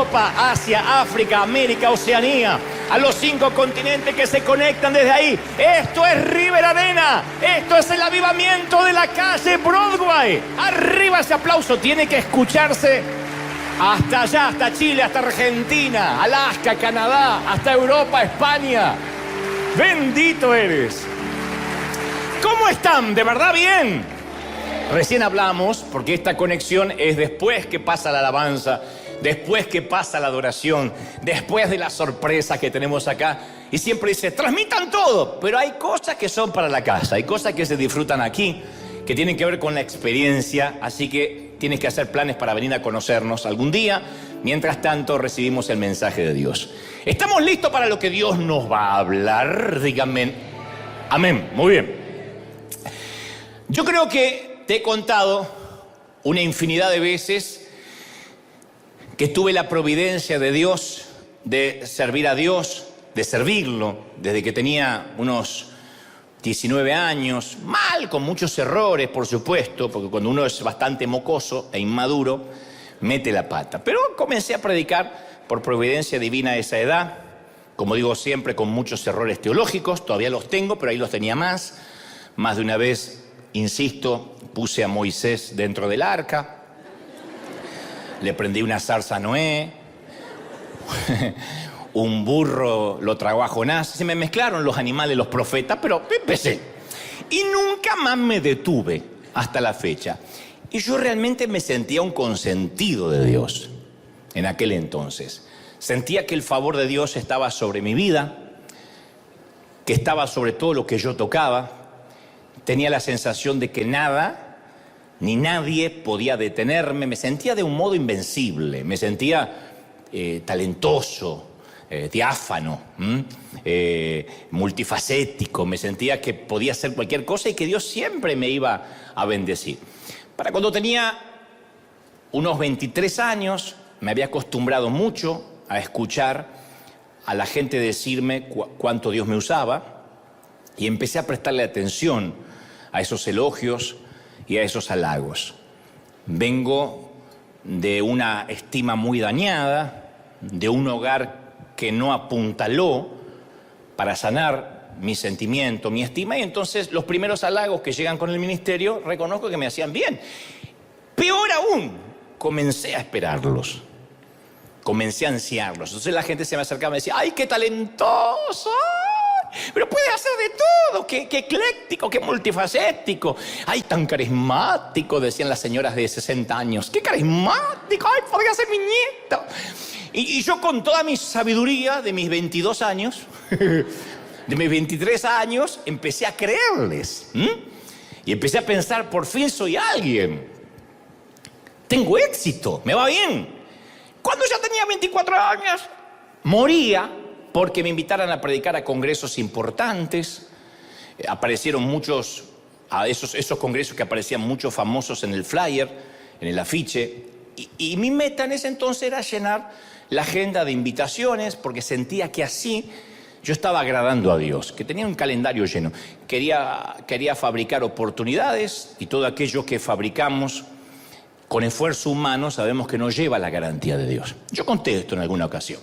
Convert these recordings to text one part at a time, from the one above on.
Europa, Asia, África, América, Oceanía, a los 5 continentes que se conectan desde ahí. Esto es River Arena, esto es el avivamiento de la calle Broadway. Arriba ese aplauso, tiene que escucharse hasta allá, hasta Chile, hasta Argentina, Alaska, Canadá, hasta Europa, España. Bendito eres. ¿Cómo están? ¿De verdad bien? Recién hablamos, porque esta conexión es después que pasa la alabanza, después que pasa la adoración, después de la sorpresa que tenemos acá. Y siempre dice, transmitan todo, pero hay cosas que son para la casa, hay cosas que se disfrutan aquí, que tienen que ver con la experiencia, así que tienes que hacer planes para venir a conocernos algún día. Mientras tanto, recibimos el mensaje de Dios. ¿Estamos listos para lo que Dios nos va a hablar? Díganme. Amén. Muy bien. Yo creo que te he contado una infinidad de veces que tuve la providencia de Dios, de servir a Dios, de servirlo, desde que tenía unos 19 años, mal, con muchos errores, por supuesto, porque cuando uno es bastante mocoso e inmaduro, mete la pata. Pero comencé a predicar por providencia divina a esa edad, como digo siempre, con muchos errores teológicos, todavía los tengo, pero ahí los tenía más. Más de una vez, insisto, puse a Moisés dentro del arca, le prendí una zarza a Noé, un burro lo tragó a Jonás. Se me mezclaron los animales, los profetas, pero empecé. Y nunca más me detuve hasta la fecha. Y yo realmente me sentía un consentido de Dios en aquel entonces. Sentía que el favor de Dios estaba sobre mi vida, que estaba sobre todo lo que yo tocaba. Tenía la sensación de que nada ni nadie podía detenerme. Me sentía de un modo invencible, me sentía talentoso, diáfano, multifacético. Me sentía que podía hacer cualquier cosa y que Dios siempre me iba a bendecir. Para cuando tenía unos 23 años, me había acostumbrado mucho a escuchar a la gente decirme cuánto Dios me usaba, y empecé a prestarle atención a esos elogios y a esos halagos. Vengo de una estima muy dañada, de un hogar que no apuntaló para sanar mi sentimiento, mi estima, y entonces los primeros halagos que llegan con el ministerio, reconozco que me hacían bien. Peor aún, comencé a esperarlos, comencé a ansiarlos. Entonces la gente se me acercaba y me decía, ¡ay, qué talentoso! Pero puede hacer de todo, qué ecléctico, qué multifacético. ¡Ay, tan carismático!, decían las señoras de 60 años. ¡Qué carismático! ¡Ay, podría ser mi nieto! Y yo, con toda mi sabiduría de mis 22 años, de mis 23 años, empecé a creerles. Y empecé a pensar, por fin soy alguien. Tengo éxito, me va bien. Cuando ya tenía 24 años, moría porque me invitaran a predicar a congresos importantes. Aparecieron muchos, a esos congresos que aparecían muchos famosos en el flyer, en el afiche. Y mi meta en ese entonces era llenar la agenda de invitaciones, porque sentía que así yo estaba agradando a Dios, que tenía un calendario lleno. Quería fabricar oportunidades, y todo aquello que fabricamos con esfuerzo humano sabemos que no lleva la garantía de Dios. Yo conté esto en alguna ocasión.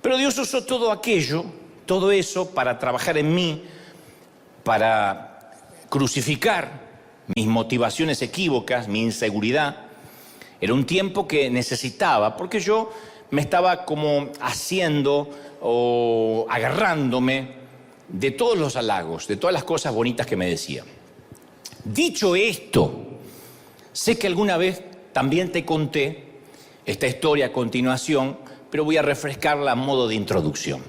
Pero Dios usó todo aquello, todo eso, para trabajar en mí, para crucificar mis motivaciones equívocas, mi inseguridad. Era un tiempo que necesitaba, porque yo me estaba como haciendo o agarrándome de todos los halagos, de todas las cosas bonitas que me decían. Dicho esto, sé que alguna vez también te conté esta historia a continuación, pero voy a refrescarla a modo de introducción.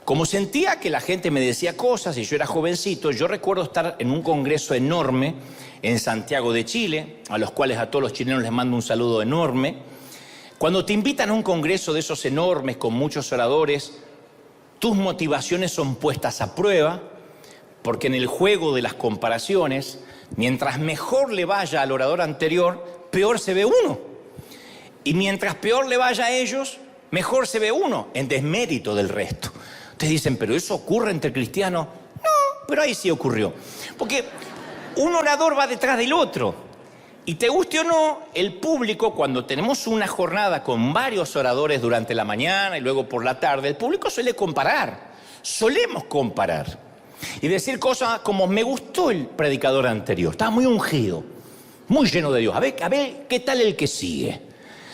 Como sentía que la gente me decía cosas y yo era jovencito, yo recuerdo estar en un congreso enorme en Santiago de Chile, a los cuales a todos los chilenos les mando un saludo enorme. Cuando te invitan a un congreso de esos enormes, con muchos oradores, tus motivaciones son puestas a prueba, porque en el juego de las comparaciones, mientras mejor le vaya al orador anterior, peor se ve uno. Y mientras peor le vaya a ellos, mejor se ve uno, en desmérito del resto. Ustedes dicen, ¿pero eso ocurre entre cristianos? No, pero ahí sí ocurrió. Porque un orador va detrás del otro. Y te guste o no, el público, cuando tenemos una jornada con varios oradores durante la mañana y luego por la tarde, el público suele comparar, solemos comparar. Y decir cosas como, me gustó el predicador anterior, estaba muy ungido, muy lleno de Dios. A ver, ¿qué tal el que sigue?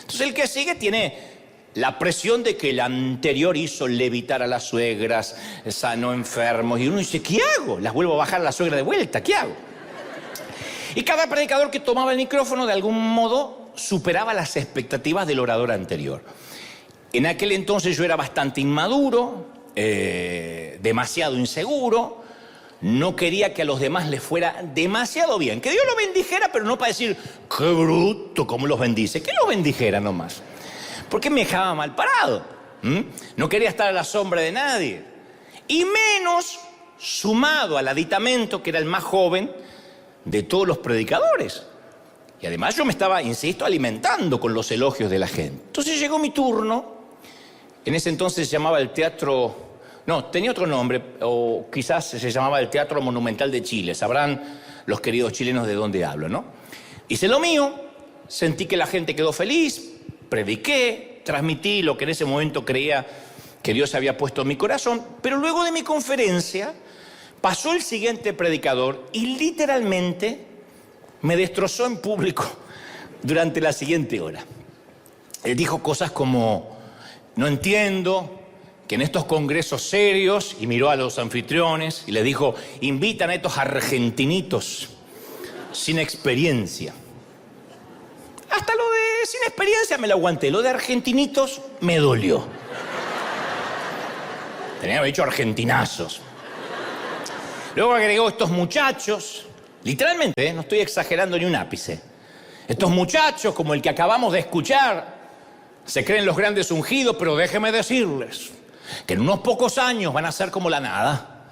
Entonces el que sigue tiene la presión de que el anterior hizo levitar a las suegras, sanó enfermos, y uno dice, ¿qué hago? Las vuelvo a bajar a la suegra de vuelta, ¿qué hago? Y cada predicador que tomaba el micrófono de algún modo superaba las expectativas del orador anterior. En aquel entonces yo era bastante inmaduro, demasiado inseguro, no quería que a los demás les fuera demasiado bien. Que Dios los bendijera, pero no para decir, qué bruto, cómo los bendice, que los bendijera nomás. Porque me dejaba mal parado. No quería estar a la sombra de nadie. Y menos sumado al aditamento, que era el más joven de todos los predicadores. Y además yo me estaba, insisto, alimentando con los elogios de la gente. Entonces llegó mi turno. En ese entonces se llamaba el Teatro... No, tenía otro nombre, o quizás se llamaba el Teatro Monumental de Chile. Sabrán los queridos chilenos de dónde hablo, ¿no? Hice lo mío, sentí que la gente quedó feliz, prediqué, transmití lo que en ese momento creía que Dios había puesto en mi corazón, pero luego de mi conferencia pasó el siguiente predicador y literalmente me destrozó en público durante la siguiente hora. Él dijo cosas como, no entiendo que en estos congresos serios, y miró a los anfitriones y les dijo, invitan a estos argentinitos sin experiencia. Hasta lo de sin experiencia me lo aguanté, lo de argentinitos me dolió. Tenía que haber dicho argentinazos. Luego agregó estos muchachos, literalmente, no estoy exagerando ni un ápice. Estos muchachos, como el que acabamos de escuchar, se creen los grandes ungidos, pero déjenme decirles que en unos pocos años van a ser como la nada.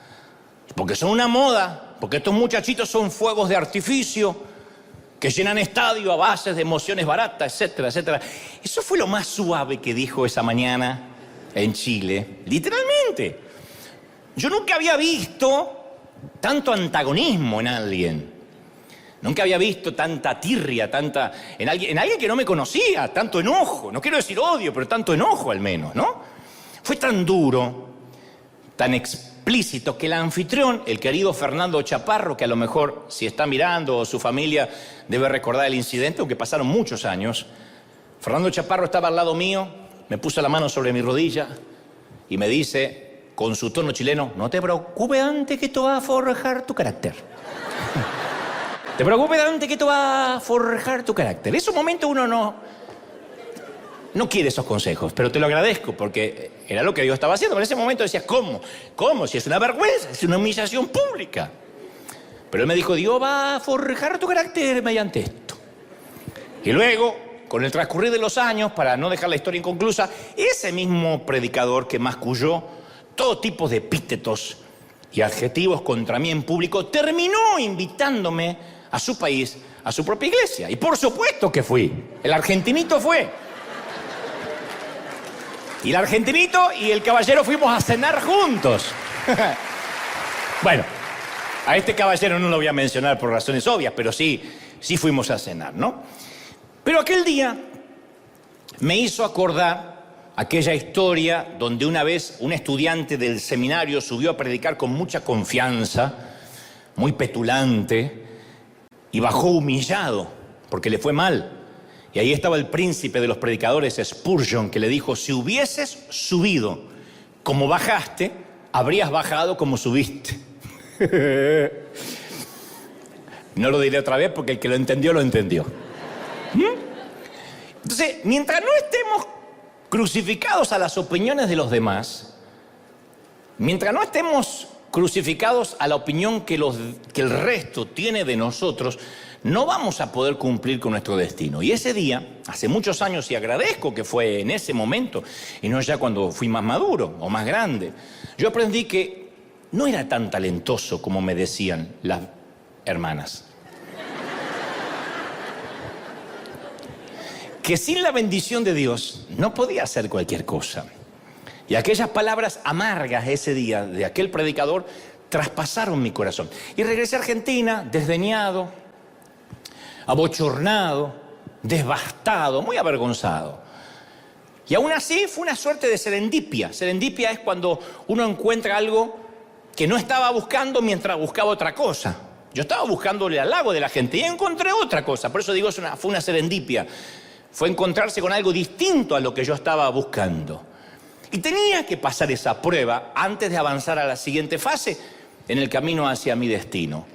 Porque son una moda, porque estos muchachitos son fuegos de artificio que llenan estadio a bases de emociones baratas, etcétera, etcétera. Eso fue lo más suave que dijo esa mañana en Chile, literalmente. Yo nunca había visto tanto antagonismo en alguien. Nunca había visto tanta tirria, en alguien que no me conocía, tanto enojo. No quiero decir odio, pero tanto enojo al menos, ¿no? Fue tan duro, tan explícito, que el anfitrión, el querido Fernando Chaparro, que a lo mejor si está mirando o su familia debe recordar el incidente, aunque pasaron muchos años, Fernando Chaparro estaba al lado mío, me puso la mano sobre mi rodilla y me dice, con su tono chileno, no te preocupes antes que esto va a forjar tu carácter. Te preocupes antes que esto va a forjar tu carácter. En esos momentos uno no quiere esos consejos, pero te lo agradezco porque era lo que Dios estaba haciendo. Pero en ese momento decías, ¿cómo? ¿Cómo? Si es una vergüenza, es una humillación pública. Pero él me dijo, Dios va a forjar tu carácter mediante esto. Y luego, con el transcurrir de los años, para no dejar la historia inconclusa, ese mismo predicador que masculló todo tipo de epítetos y adjetivos contra mí en público, terminó invitándome a su país, a su propia iglesia. Y por supuesto que fui. El argentinito fue. Y el argentinito y el caballero fuimos a cenar juntos. Bueno, a este caballero no lo voy a mencionar por razones obvias, pero sí fuimos a cenar, ¿no? Pero aquel día me hizo acordar aquella historia donde una vez un estudiante del seminario subió a predicar con mucha confianza, muy petulante, y bajó humillado porque le fue mal. Y ahí estaba el príncipe de los predicadores, Spurgeon, que le dijo, si hubieses subido como bajaste, habrías bajado como subiste. No lo diré otra vez porque el que lo entendió, lo entendió. Entonces, mientras no estemos crucificados a las opiniones de los demás, mientras no estemos crucificados a la opinión que el resto tiene de nosotros, no vamos a poder cumplir con nuestro destino. Y ese día, hace muchos años, y agradezco que fue en ese momento, y no ya cuando fui más maduro o más grande, yo aprendí que no era tan talentoso como me decían las hermanas. Que sin la bendición de Dios no podía hacer cualquier cosa. Y aquellas palabras amargas ese día de aquel predicador traspasaron mi corazón. Y regresé a Argentina, desdeñado, abochornado, devastado, muy avergonzado. Y aún así fue una suerte de serendipia. Serendipia es cuando uno encuentra algo que no estaba buscando mientras buscaba otra cosa. Yo estaba buscando el halago de la gente y encontré otra cosa. Por eso digo, fue una serendipia. Fue encontrarse con algo distinto a lo que yo estaba buscando. Y tenía que pasar esa prueba antes de avanzar a la siguiente fase en el camino hacia mi destino.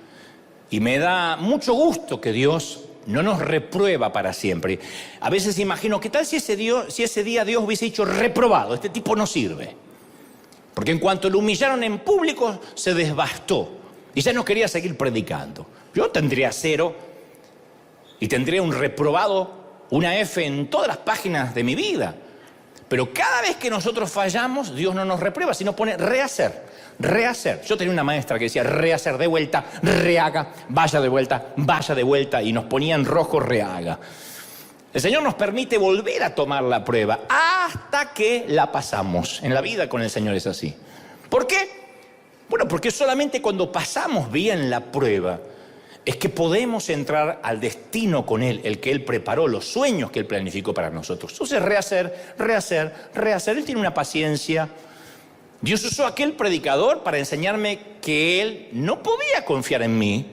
Y me da mucho gusto que Dios no nos reprueba para siempre. A veces imagino, ¿qué tal si ese día Dios hubiese dicho reprobado? Este tipo no sirve. Porque en cuanto lo humillaron en público, se desbastó y ya no quería seguir predicando. Yo tendría 0 y tendría un reprobado, una F en todas las páginas de mi vida. Pero cada vez que nosotros fallamos, Dios no nos reprueba, sino pone rehacer, rehacer. Yo tenía una maestra que decía rehacer, de vuelta, rehaga, vaya de vuelta, y nos ponía en rojo rehaga. El Señor nos permite volver a tomar la prueba hasta que la pasamos. En la vida con el Señor es así. ¿Por qué? Bueno, porque solamente cuando pasamos bien la prueba es que podemos entrar al destino con Él, el que Él preparó, los sueños que Él planificó para nosotros. Entonces, rehacer. Él tiene una paciencia. Dios usó a aquel predicador para enseñarme que Él no podía confiar en mí,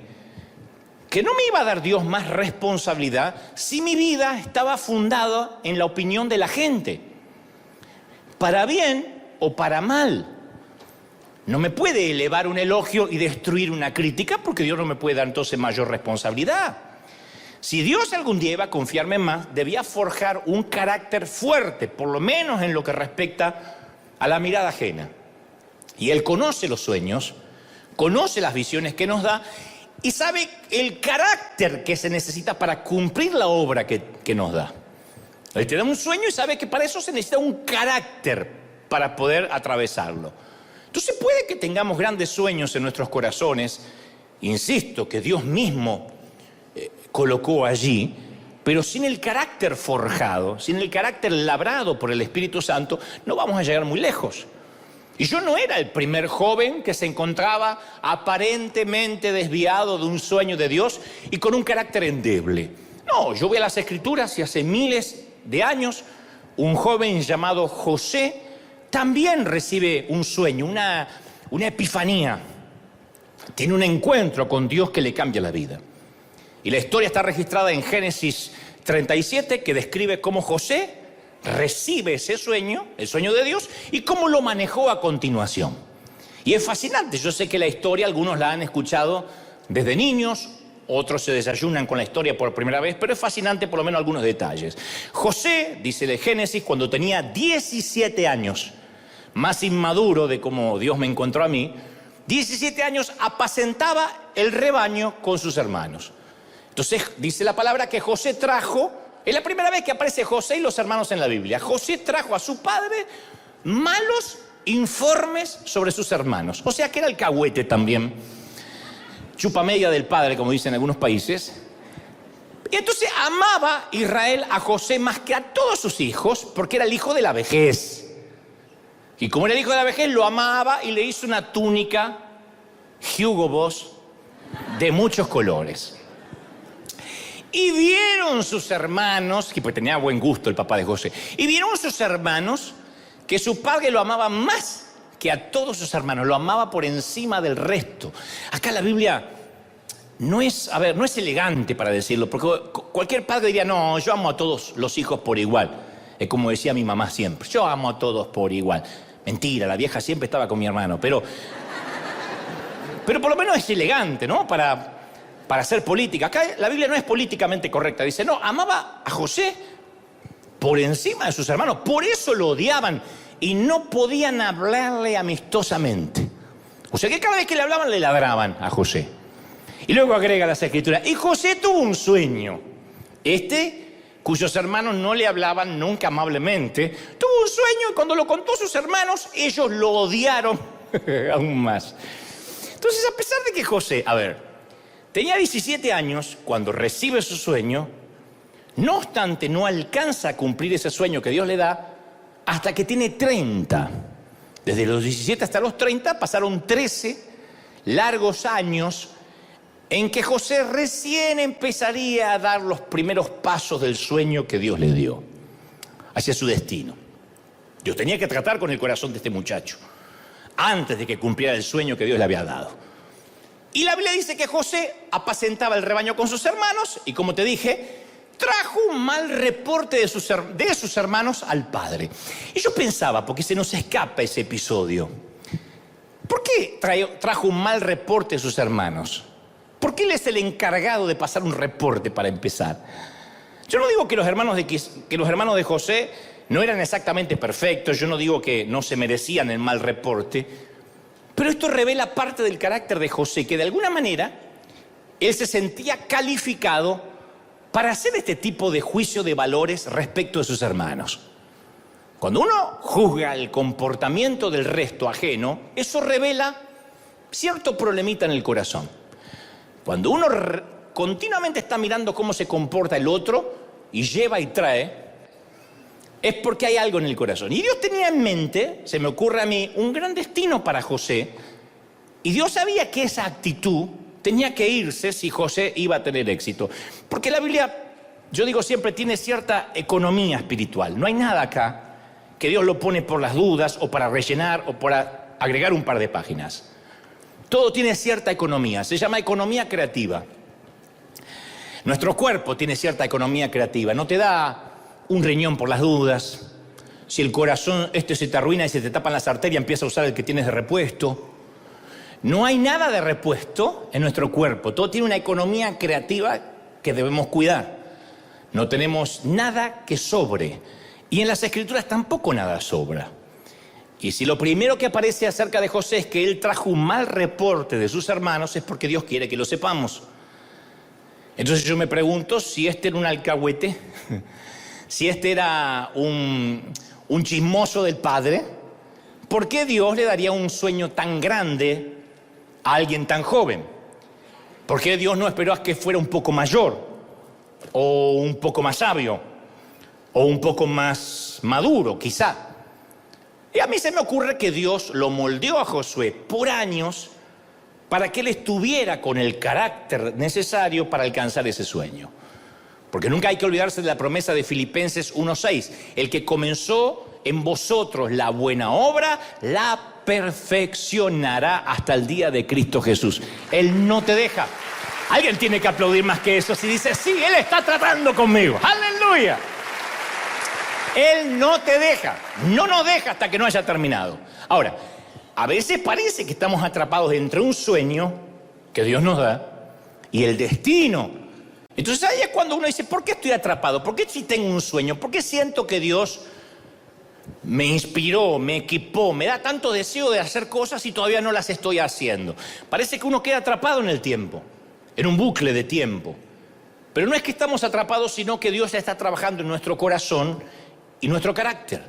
que no me iba a dar Dios más responsabilidad si mi vida estaba fundada en la opinión de la gente, para bien o para mal. No me puede elevar un elogio y destruir una crítica, porque Dios no me puede dar entonces mayor responsabilidad. Si Dios algún día iba a confiarme más, debía forjar un carácter fuerte, por lo menos en lo que respecta a la mirada ajena. Y Él conoce los sueños, conoce las visiones que nos da y sabe el carácter que se necesita para cumplir la obra que nos da. Él te da un sueño y sabe que para eso se necesita un carácter para poder atravesarlo. Entonces puede que tengamos grandes sueños en nuestros corazones, insisto, que Dios mismo colocó allí, pero sin el carácter forjado, sin el carácter labrado por el Espíritu Santo, no vamos a llegar muy lejos. Y yo no era el primer joven que se encontraba aparentemente desviado de un sueño de Dios y con un carácter endeble. No, yo voy a las Escrituras y hace miles de años un joven llamado José también recibe un sueño, una epifanía. Tiene un encuentro con Dios que le cambia la vida. Y la historia está registrada en Génesis 37, que describe cómo José recibe ese sueño, el sueño de Dios, y cómo lo manejó a continuación. Y es fascinante. Yo sé que la historia, algunos la han escuchado desde niños, otros se desayunan con la historia por primera vez, pero es fascinante por lo menos algunos detalles. José, dice de Génesis, cuando tenía 17 años, más inmaduro de cómo Dios me encontró a mí, 17 años apacentaba el rebaño con sus hermanos. Entonces dice la palabra que José trajo, es la primera vez que aparece José y los hermanos en la Biblia. José trajo a su padre malos informes sobre sus hermanos. O sea que era alcahuete también, chupa media del padre, como dicen en algunos países. Y entonces amaba Israel a José más que a todos sus hijos, porque era el hijo de la vejez. Y como era el hijo de la vejez, lo amaba y le hizo una túnica Hugo Boss de muchos colores. Y vieron sus hermanos, que pues tenía buen gusto el papá de José, y vieron sus hermanos que su padre lo amaba más que a todos sus hermanos, lo amaba por encima del resto. Acá la Biblia no es elegante para decirlo, porque cualquier padre diría, no, yo amo a todos los hijos por igual. Es como decía mi mamá siempre, yo amo a todos por igual. Mentira, la vieja siempre estaba con mi hermano, pero por lo menos es elegante, ¿no? Para hacer política. Acá la Biblia no es políticamente correcta. Dice, no, amaba a José por encima de sus hermanos. Por eso lo odiaban y no podían hablarle amistosamente. O sea que cada vez que le hablaban, le ladraban a José. Y luego agrega las Escrituras, y José tuvo un sueño. Cuyos hermanos no le hablaban nunca amablemente, tuvo un sueño y cuando lo contó a sus hermanos, ellos lo odiaron aún más. Entonces, a pesar de que José, tenía 17 años cuando recibe su sueño, no obstante, no alcanza a cumplir ese sueño que Dios le da hasta que tiene 30. Desde los 17 hasta los 30 pasaron 13 largos años en que José recién empezaría a dar los primeros pasos del sueño que Dios le dio hacia su destino. Dios tenía que tratar con el corazón de este muchacho antes de que cumpliera el sueño que Dios le había dado. Y la Biblia dice que José apacentaba el rebaño con sus hermanos y, como te dije, trajo un mal reporte de sus hermanos al padre. Y yo pensaba, porque se nos escapa ese episodio, ¿por qué trajo un mal reporte de sus hermanos? ¿Por qué él es el encargado de pasar un reporte para empezar? Yo no digo que los hermanos de José no eran exactamente perfectos, yo no digo que no se merecían el mal reporte, pero esto revela parte del carácter de José, que de alguna manera él se sentía calificado para hacer este tipo de juicio de valores respecto de sus hermanos. Cuando uno juzga el comportamiento del resto ajeno, eso revela cierto problemita en el corazón. Cuando uno continuamente está mirando cómo se comporta el otro y lleva y trae, es porque hay algo en el corazón. Y Dios tenía en mente, se me ocurre a mí, un gran destino para José. Y Dios sabía que esa actitud tenía que irse si José iba a tener éxito. Porque la Biblia, yo digo siempre, tiene cierta economía espiritual. No hay nada acá que Dios lo pone por las dudas o para rellenar o para agregar un par de páginas. Todo tiene cierta economía. Se llama economía creativa. Nuestro cuerpo tiene cierta economía creativa. No te da un riñón por las dudas. Si el corazón se te arruina y se te tapan las arterias, empieza a usar el que tienes de repuesto. No hay nada de repuesto en nuestro cuerpo. Todo tiene una economía creativa que debemos cuidar. No tenemos nada que sobre. Y en las Escrituras tampoco nada sobra. Y si lo primero que aparece acerca de José es que él trajo un mal reporte de sus hermanos, es porque Dios quiere que lo sepamos. Entonces yo me pregunto si este era un alcahuete, si este era un chismoso del padre, ¿por qué Dios le daría un sueño tan grande a alguien tan joven? ¿Por qué Dios no esperó a que fuera un poco mayor, o un poco más sabio, o un poco más maduro, quizá? Y a mí se me ocurre que Dios lo moldeó a Josué por años para que él estuviera con el carácter necesario para alcanzar ese sueño. Porque nunca hay que olvidarse de la promesa de Filipenses 1:6. El que comenzó en vosotros la buena obra, la perfeccionará hasta el día de Cristo Jesús. Él no te deja. Alguien tiene que aplaudir más que eso si dice, sí, Él está tratando conmigo. ¡Aleluya! Él no te deja. No nos deja hasta que no haya terminado. Ahora, a veces parece que estamos atrapados entre un sueño que Dios nos da y el destino. Entonces ahí es cuando uno dice, ¿por qué estoy atrapado? ¿Por qué si tengo un sueño? ¿Por qué siento que Dios me inspiró, me equipó, me da tanto deseo de hacer cosas y todavía no las estoy haciendo? Parece que uno queda atrapado en el tiempo, en un bucle de tiempo. Pero no es que estamos atrapados, sino que Dios ya está trabajando en nuestro corazón y nuestro carácter.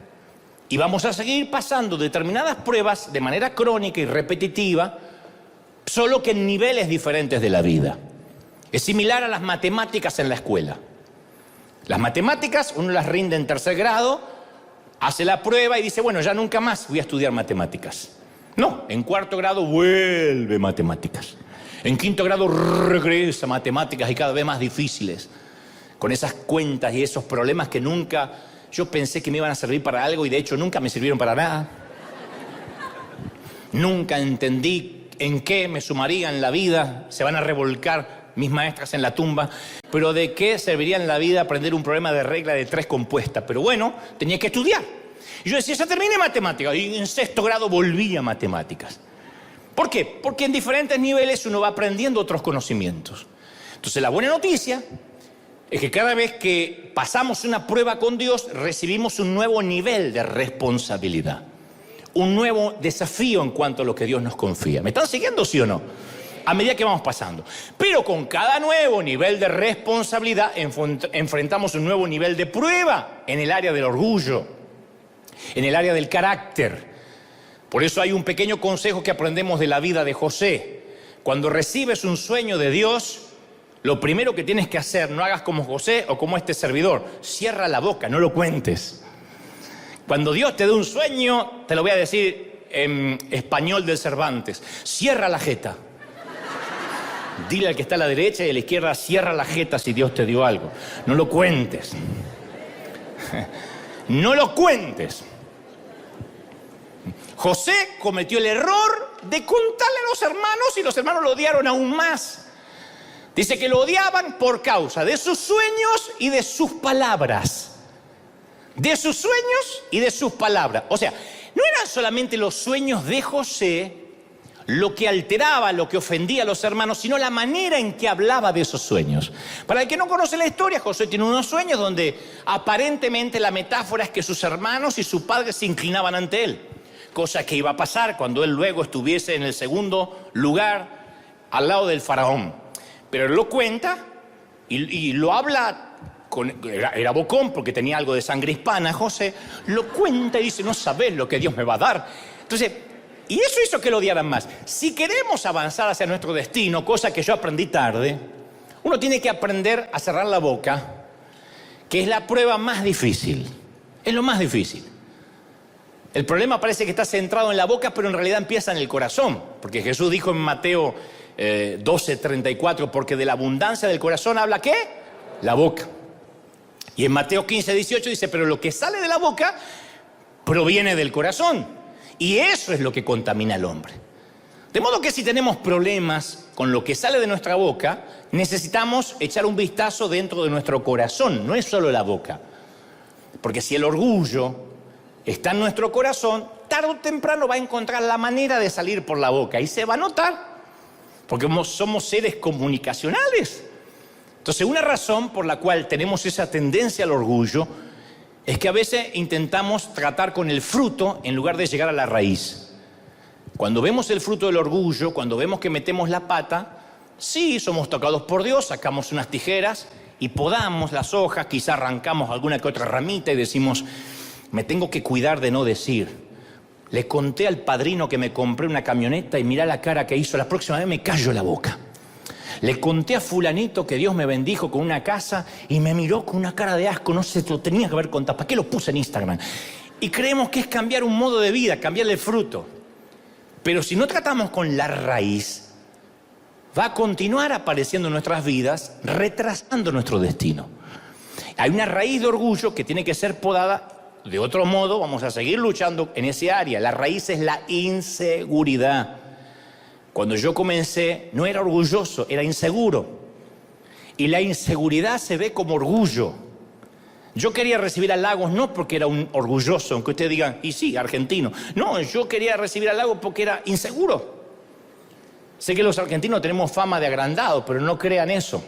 Y vamos a seguir pasando determinadas pruebas de manera crónica y repetitiva, solo que en niveles diferentes de la vida. Es similar a las matemáticas en la escuela. Las matemáticas, uno las rinde en tercer grado, hace la prueba y dice, bueno, ya nunca más voy a estudiar matemáticas. No, en cuarto grado vuelve matemáticas. En quinto grado regresa matemáticas y cada vez más difíciles. Con esas cuentas y esos problemas que nunca yo pensé que me iban a servir para algo y de hecho nunca me sirvieron para nada. Nunca entendí en qué me sumaría en la vida. Se van a revolcar mis maestras en la tumba, pero ¿de qué serviría en la vida aprender un problema de regla de 3 compuesta? Pero bueno, tenía que estudiar. Y yo decía, ya terminé matemáticas, y en sexto grado volví a matemáticas. ¿Por qué? Porque en diferentes niveles uno va aprendiendo otros conocimientos. Entonces la buena noticia es que cada vez que pasamos una prueba con Dios, recibimos un nuevo nivel de responsabilidad, un nuevo desafío en cuanto a lo que Dios nos confía. ¿Me están siguiendo, sí o no? A medida que vamos pasando. Pero con cada nuevo nivel de responsabilidad enfrentamos un nuevo nivel de prueba en el área del orgullo, en el área del carácter. Por eso hay un pequeño consejo que aprendemos de la vida de José. Cuando recibes un sueño de Dios, lo primero que tienes que hacer, no hagas como José o como este servidor, cierra la boca, no lo cuentes. Cuando Dios te dé un sueño, te lo voy a decir en español del Cervantes, cierra la jeta. Dile al que está a la derecha y a la izquierda, cierra la jeta si Dios te dio algo. No lo cuentes. No lo cuentes. José cometió el error de contarle a los hermanos y los hermanos lo odiaron aún más. Dice que lo odiaban por causa de sus sueños y de sus palabras. De sus sueños y de sus palabras. O sea, no eran solamente los sueños de José lo que alteraba, lo que ofendía a los hermanos, sino la manera en que hablaba de esos sueños. Para el que no conoce la historia, José tiene unos sueños donde aparentemente la metáfora es que sus hermanos y su padre se inclinaban ante él. Cosa que iba a pasar cuando él luego estuviese en el segundo lugar al lado del faraón. Pero él lo cuenta y lo habla, era bocón porque tenía algo de sangre hispana, José, lo cuenta y dice, no sabés lo que Dios me va a dar. Entonces, y eso hizo que lo odiaran más. Si queremos avanzar hacia nuestro destino, cosa que yo aprendí tarde, uno tiene que aprender a cerrar la boca, que es la prueba más difícil. Es lo más difícil. El problema parece que está centrado en la boca, pero en realidad empieza en el corazón. Porque Jesús dijo en Mateo 12:34, porque de la abundancia del corazón habla ¿qué? La boca. Y en Mateo 15:18 dice, pero lo que sale de la boca proviene del corazón. Y eso es lo que contamina al hombre. De modo que si tenemos problemas con lo que sale de nuestra boca, necesitamos echar un vistazo dentro de nuestro corazón, no es solo la boca. Porque si el orgullo está en nuestro corazón, tarde o temprano va a encontrar la manera de salir por la boca y se va a notar, porque somos seres comunicacionales. Entonces, una razón por la cual tenemos esa tendencia al orgullo es que a veces intentamos tratar con el fruto en lugar de llegar a la raíz. Cuando vemos el fruto del orgullo, cuando vemos que metemos la pata, sí, somos tocados por Dios, sacamos unas tijeras y podamos las hojas, quizá arrancamos alguna que otra ramita y decimos, me tengo que cuidar de no decir. Le conté al padrino que me compré una camioneta y mirá la cara que hizo, la próxima vez me callo la boca. Le conté a fulanito que Dios me bendijo con una casa y me miró con una cara de asco, no sé, lo tenía que haber contado, ¿para qué lo puse en Instagram? Y creemos que es cambiar un modo de vida, cambiarle el fruto. Pero si no tratamos con la raíz, va a continuar apareciendo en nuestras vidas, retrasando nuestro destino. Hay una raíz de orgullo que tiene que ser podada. De otro modo, vamos a seguir luchando en ese área. La raíz es la inseguridad. Cuando yo comencé, no era orgulloso, era inseguro. Y la inseguridad se ve como orgullo. Yo quería recibir halagos no porque era un orgulloso, aunque ustedes digan, y sí, argentino. No, yo quería recibir halagos porque era inseguro. Sé que los argentinos tenemos fama de agrandados, pero no crean eso.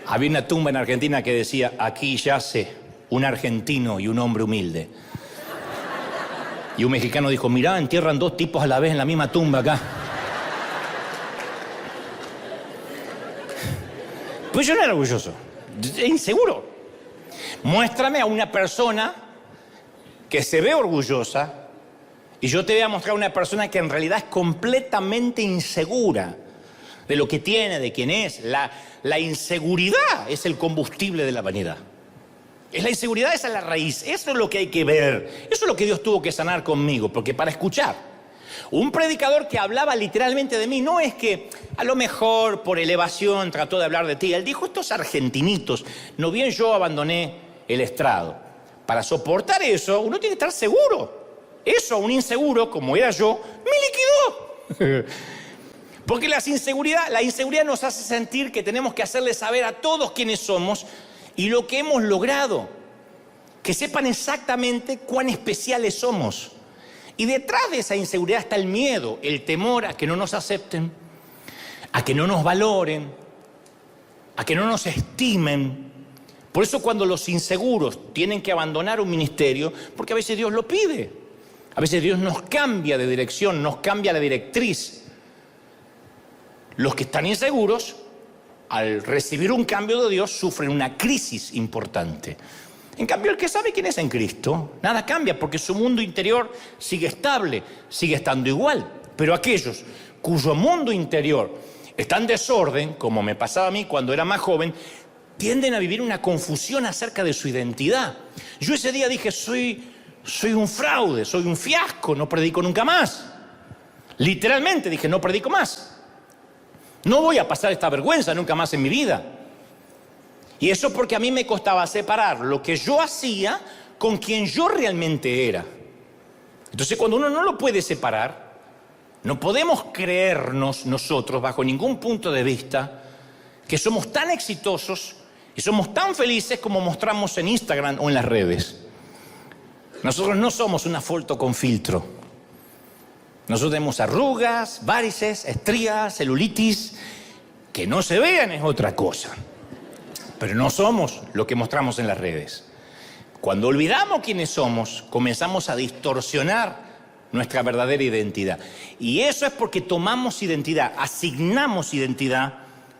Había una tumba en Argentina que decía, aquí yace un argentino y un hombre humilde. Y un mexicano dijo, mirá, entierran dos tipos a la vez en la misma tumba acá. Pues yo no era orgulloso, inseguro. Muéstrame a una persona que se ve orgullosa y yo te voy a mostrar a una persona que en realidad es completamente insegura de lo que tiene, de quién es. La inseguridad es el combustible de la vanidad. Es la inseguridad, esa es la raíz. Eso es lo que hay que ver. Eso es lo que Dios tuvo que sanar conmigo. Porque para escuchar un predicador que hablaba literalmente de mí, no es que a lo mejor por elevación trató de hablar de ti. Él dijo, estos argentinitos, no bien yo abandoné el estrado. Para soportar eso, uno tiene que estar seguro. Eso, un inseguro, como era yo, me liquidó. Porque la inseguridad nos hace sentir que tenemos que hacerle saber a todos quiénes somos y lo que hemos logrado, que sepan exactamente cuán especiales somos. Y detrás de esa inseguridad está el miedo, el temor a que no nos acepten, a que no nos valoren, a que no nos estimen. Por eso cuando los inseguros tienen que abandonar un ministerio, porque a veces Dios lo pide, a veces Dios nos cambia de dirección, nos cambia la directriz. Los que están inseguros, al recibir un cambio de Dios, sufren una crisis importante. En cambio, el que sabe quién es en Cristo, nada cambia porque su mundo interior sigue estable, sigue estando igual. Pero aquellos cuyo mundo interior está en desorden, como me pasaba a mí cuando era más joven, tienden a vivir una confusión acerca de su identidad. Yo ese día dije, soy soy un fraude, soy un fiasco, no predico nunca más. Literalmente dije, no predico más. No voy a pasar esta vergüenza nunca más en mi vida. Y eso porque a mí me costaba separar lo que yo hacía con quien yo realmente era. Entonces, cuando uno no lo puede separar, no podemos creernos nosotros, bajo ningún punto de vista, que somos tan exitosos y somos tan felices como mostramos en Instagram o en las redes. Nosotros no somos una foto con filtro. Nosotros tenemos arrugas, varices, estrías, celulitis. Que no se vean es otra cosa. Pero no somos lo que mostramos en las redes. Cuando olvidamos quiénes somos, comenzamos a distorsionar nuestra verdadera identidad. Y eso es porque tomamos identidad, asignamos identidad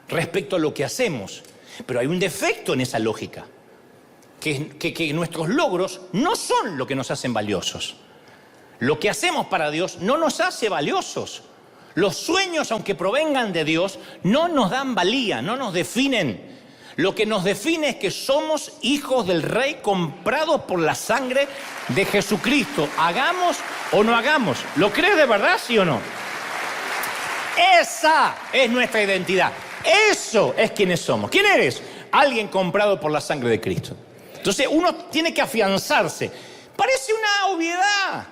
respecto a lo que hacemos. Pero hay un defecto en esa lógica, que nuestros logros no son lo que nos hacen valiosos. Lo que hacemos para Dios no nos hace valiosos. Los sueños, aunque provengan de Dios, no nos dan valía, no nos definen. Lo que nos define es que somos hijos del Rey comprados por la sangre de Jesucristo. Hagamos o no hagamos. ¿Lo crees de verdad, sí o no? Esa es nuestra identidad. Eso es quienes somos. ¿Quién eres? Alguien comprado por la sangre de Cristo. Entonces uno tiene que afianzarse. Parece una obviedad,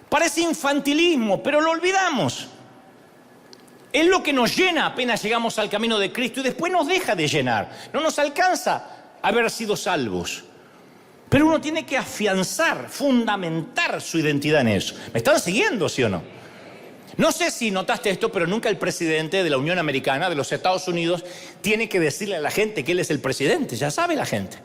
parece infantilismo, pero lo olvidamos. Es lo que nos llena apenas llegamos al camino de Cristo y después nos deja de llenar. No nos alcanza haber sido salvos. Pero uno tiene que afianzar, fundamentar su identidad en eso. ¿Me están siguiendo, sí o no? No sé si notaste esto, pero nunca el presidente de la Unión Americana, de los Estados Unidos, tiene que decirle a la gente que él es el presidente. Ya sabe la gente.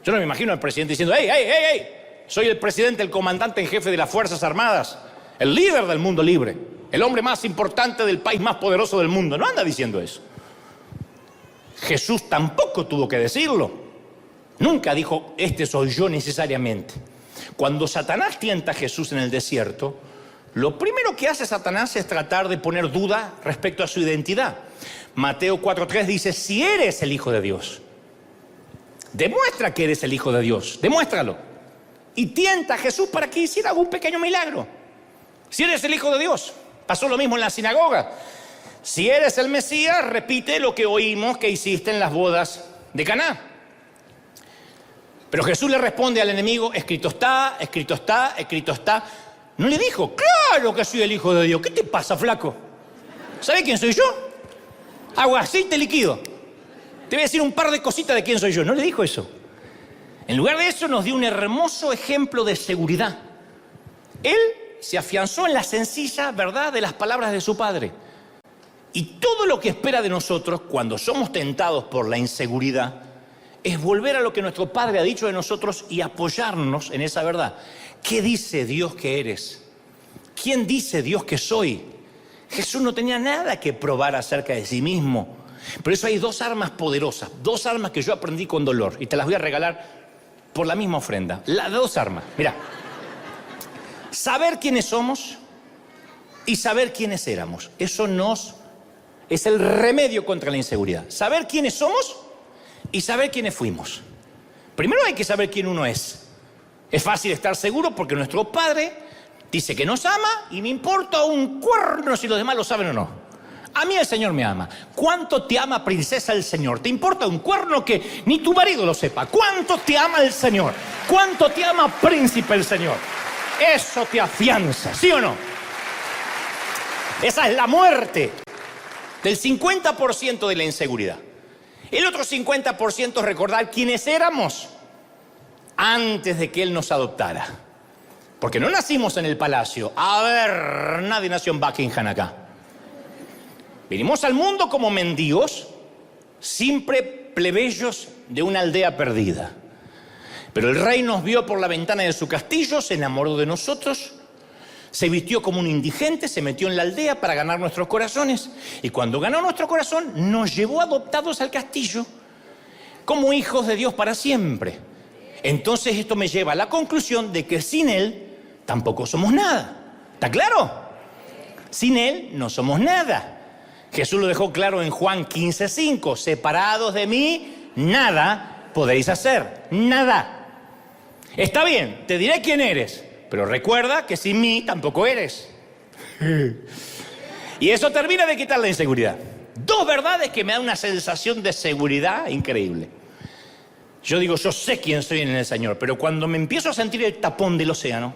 Yo no me imagino al presidente diciendo, ¡hey! Soy el presidente, el comandante en jefe de las Fuerzas Armadas, el líder del mundo libre, el hombre más importante del país más poderoso del mundo. No anda diciendo eso. Jesús tampoco tuvo que decirlo. Nunca dijo, este soy yo necesariamente. Cuando Satanás tienta a Jesús en el desierto, lo primero que hace Satanás es tratar de poner duda respecto a su identidad. Mateo 4:3 dice, si eres el Hijo de Dios, demuestra que eres el Hijo de Dios, demuéstralo. Y tienta a Jesús para que hiciera algún pequeño milagro. Si eres el Hijo de Dios, pasó lo mismo en la sinagoga. Si eres el Mesías, repite lo que oímos que hiciste en las bodas de Caná. Pero Jesús le responde al enemigo, escrito está, escrito está, escrito está. No le dijo, claro que soy el Hijo de Dios. ¿Qué te pasa, flaco? ¿Sabes quién soy yo? Agua, aceite líquido. Te voy a decir un par de cositas de quién soy yo. No le dijo eso. En lugar de eso nos dio un hermoso ejemplo de seguridad. Él se afianzó en la sencilla verdad de las palabras de su Padre. Y todo lo que espera de nosotros cuando somos tentados por la inseguridad es volver a lo que nuestro Padre ha dicho de nosotros y apoyarnos en esa verdad. ¿Qué dice Dios que eres? ¿Quién dice Dios que soy? Jesús no tenía nada que probar acerca de sí mismo. Por eso hay dos armas poderosas, dos armas que yo aprendí con dolor y te las voy a regalar por la misma ofrenda. Las dos armas. Mira, saber quiénes somos y saber quiénes éramos. Eso es el remedio contra la inseguridad. Saber quiénes somos y saber quiénes fuimos. Primero hay que saber quién uno es. Es fácil estar seguro porque nuestro Padre dice que nos ama y me importa un cuerno si los demás lo saben o no. A mí el Señor me ama. ¿Cuánto te ama, princesa, el Señor? ¿Te importa un cuerno que ni tu marido lo sepa? ¿Cuánto te ama el Señor? ¿Cuánto te ama, príncipe, el Señor? Eso te afianza, ¿sí o no? Esa es la muerte del 50% de la inseguridad. El otro 50% es recordar quiénes éramos antes de que Él nos adoptara. Porque no nacimos en el palacio. A ver, nadie nació en Buckingham acá. Vinimos al mundo como mendigos, simple plebeyos de una aldea perdida. Pero el rey nos vio por la ventana de su castillo, se enamoró de nosotros, se vistió como un indigente, se metió en la aldea para ganar nuestros corazones. Y cuando ganó nuestro corazón, nos llevó adoptados al castillo como hijos de Dios para siempre. Entonces esto me lleva a la conclusión de que sin Él tampoco somos nada. ¿Está claro? Sin Él no somos nada. Jesús lo dejó claro en Juan 15:5. Separados de mí, nada podéis hacer. Nada. Está bien, te diré quién eres, pero recuerda que sin mí tampoco eres. Y eso termina de quitar la inseguridad. Dos verdades que me dan una sensación de seguridad increíble. Yo digo, yo sé quién soy en el Señor, pero cuando me empiezo a sentir el tapón del océano,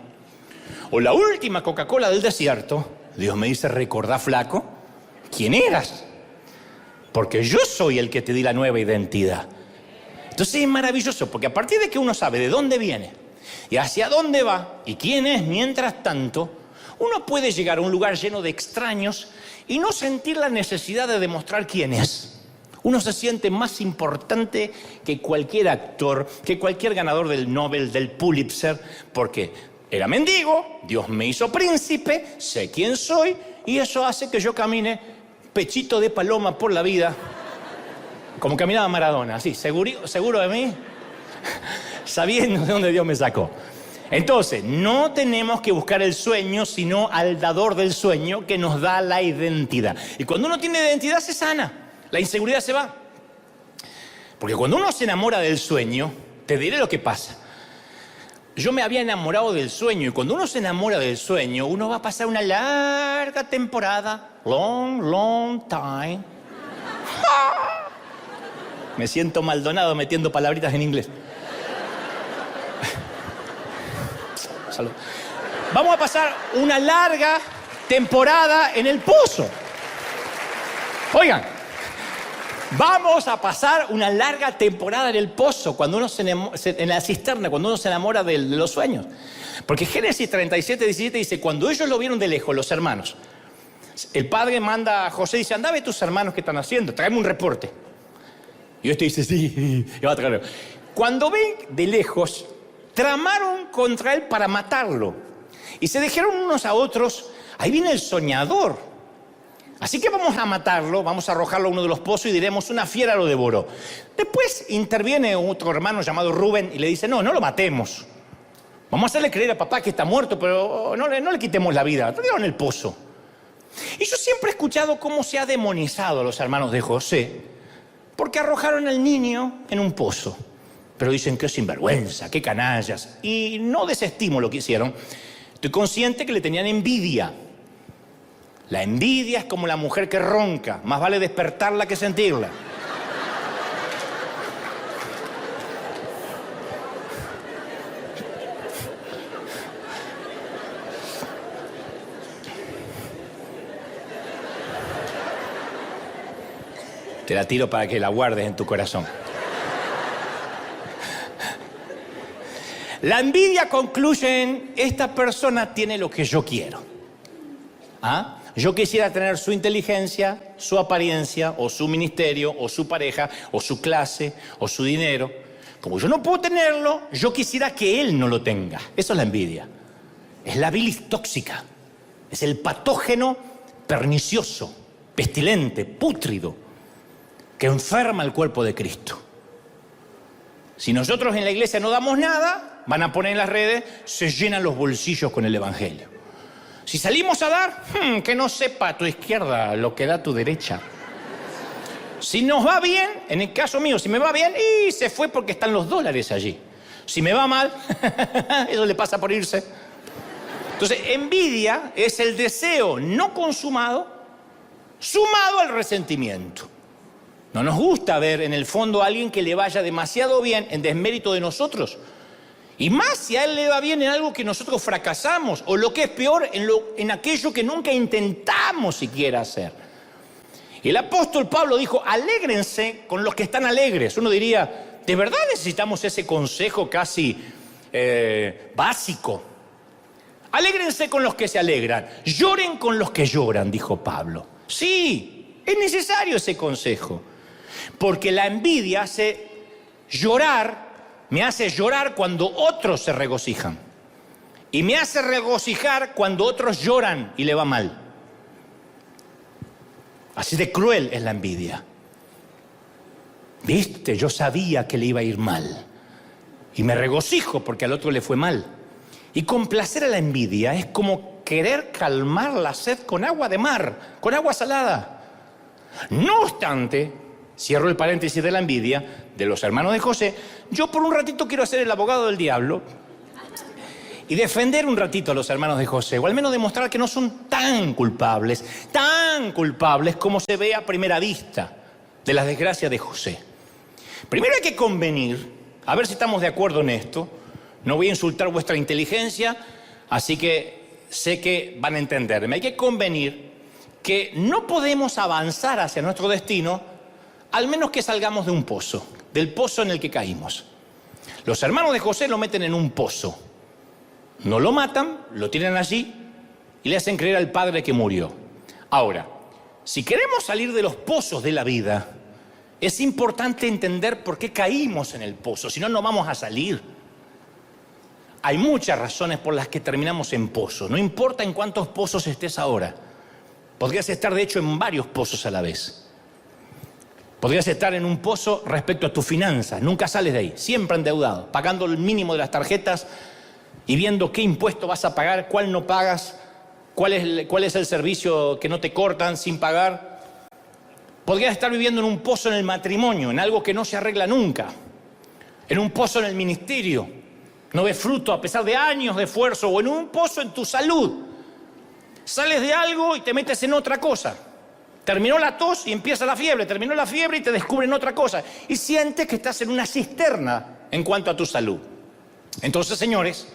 o la última Coca-Cola del desierto, Dios me dice, recordá, flaco, quién eras. Porque yo soy el que te di la nueva identidad. Entonces es maravilloso, porque a partir de que uno sabe de dónde viene y hacia dónde va y quién es mientras tanto, uno puede llegar a un lugar lleno de extraños y no sentir la necesidad de demostrar quién es. Uno se siente más importante que cualquier actor, que cualquier ganador del Nobel, del Pulitzer, porque era mendigo, Dios me hizo príncipe, sé quién soy y eso hace que yo camine pechito de paloma por la vida, como caminaba Maradona, así, seguro de mí, sabiendo de dónde Dios me sacó. Entonces, no tenemos que buscar el sueño, sino al dador del sueño que nos da la identidad. Y cuando uno tiene identidad se sana, la inseguridad se va. Porque cuando uno se enamora del sueño, te diré lo que pasa. Yo me había enamorado del sueño y cuando uno se enamora del sueño, uno va a pasar una larga temporada, long time. Me siento Maldonado metiendo palabritas en inglés. Salud. Vamos a pasar una larga temporada en el pozo. Oigan, vamos a pasar una larga temporada en el pozo, cuando uno en la cisterna, cuando uno se enamora de los sueños. Porque Génesis 37, 17 dice, cuando ellos lo vieron de lejos, los hermanos, el padre manda a José y dice, anda a ver tus hermanos qué están haciendo, tráeme un reporte. Y este dice, sí, y va a traerlo. Cuando ven de lejos, tramaron contra él para matarlo. Y se dijeron unos a otros, ahí viene el soñador. Así que vamos a matarlo, vamos a arrojarlo a uno de los pozos y diremos, una fiera lo devoró. Después interviene otro hermano llamado Rubén y le dice, no lo matemos. Vamos a hacerle creer a papá que está muerto, pero no le quitemos la vida, tráigalo en el pozo. Y yo siempre he escuchado cómo se ha demonizado a los hermanos de José, porque arrojaron al niño en un pozo. Pero dicen que es sinvergüenza, qué canallas. Y no desestimo lo que hicieron. Estoy consciente que le tenían envidia. La envidia es como la mujer que ronca. Más vale despertarla que sentirla. Te la tiro para que la guardes en tu corazón. La envidia concluye en, esta persona tiene lo que yo quiero. ¿Ah? Yo quisiera tener su inteligencia, su apariencia, o su ministerio, o su pareja, o su clase, o su dinero. Como yo no puedo tenerlo, yo quisiera que él no lo tenga. Eso es la envidia. Es la bilis tóxica. Es el patógeno pernicioso, pestilente, pútrido, que enferma el cuerpo de Cristo. Si nosotros en la iglesia no damos nada, van a poner en las redes, se llenan los bolsillos con el evangelio. Si salimos a dar, que no sepa tu izquierda lo que da tu derecha. Si nos va bien, en el caso mío, si me va bien, y se fue porque están los dólares allí. Si me va mal, eso le pasa por irse. Entonces, envidia es el deseo no consumado, sumado al resentimiento. No nos gusta ver en el fondo a alguien que le vaya demasiado bien en desmérito de nosotros. Y más si a él le va bien en algo que nosotros fracasamos, o lo que es peor, en aquello que nunca intentamos siquiera hacer. Y el apóstol Pablo dijo, alégrense con los que están alegres. Uno diría, ¿de verdad necesitamos ese consejo casi básico? Alégrense con los que se alegran, lloren con los que lloran, dijo Pablo. Sí, es necesario ese consejo. Porque la envidia me hace llorar cuando otros se regocijan. Y me hace regocijar cuando otros lloran y le va mal. Así de cruel es la envidia. Viste, yo sabía que le iba a ir mal. Y me regocijo porque al otro le fue mal. Y complacer a la envidia es como querer calmar la sed con agua de mar, con agua salada. No obstante, cierro el paréntesis de la envidia de los hermanos de José, yo por un ratito quiero ser el abogado del diablo y defender un ratito a los hermanos de José, o al menos demostrar que no son tan culpables como se ve a primera vista de las desgracias de José. Primero hay que convenir, a ver si estamos de acuerdo en esto. No voy a insultar vuestra inteligencia, así que sé que van a entenderme. Hay que convenir que no podemos avanzar hacia nuestro destino al menos que salgamos de un pozo, del pozo en el que caímos. Los hermanos de José lo meten en un pozo. No lo matan, lo tienen allí y le hacen creer al padre que murió. Ahora, si queremos salir de los pozos de la vida, es importante entender por qué caímos en el pozo, si no, no vamos a salir. Hay muchas razones por las que terminamos en pozos. No importa en cuántos pozos estés ahora. Podrías estar, de hecho, en varios pozos a la vez. Podrías estar en un pozo respecto a tus finanzas. Nunca sales de ahí. Siempre endeudado. Pagando el mínimo de las tarjetas y viendo qué impuesto vas a pagar, cuál no pagas, cuál es el servicio que no te cortan sin pagar. Podrías estar viviendo en un pozo en el matrimonio, en algo que no se arregla nunca. En un pozo en el ministerio. No ves fruto a pesar de años de esfuerzo, o en un pozo en tu salud. Sales de algo y te metes en otra cosa. Terminó la tos y empieza la fiebre. Terminó la fiebre y te descubren otra cosa. Y sientes que estás en una cisterna en cuanto a tu salud. Entonces, señores,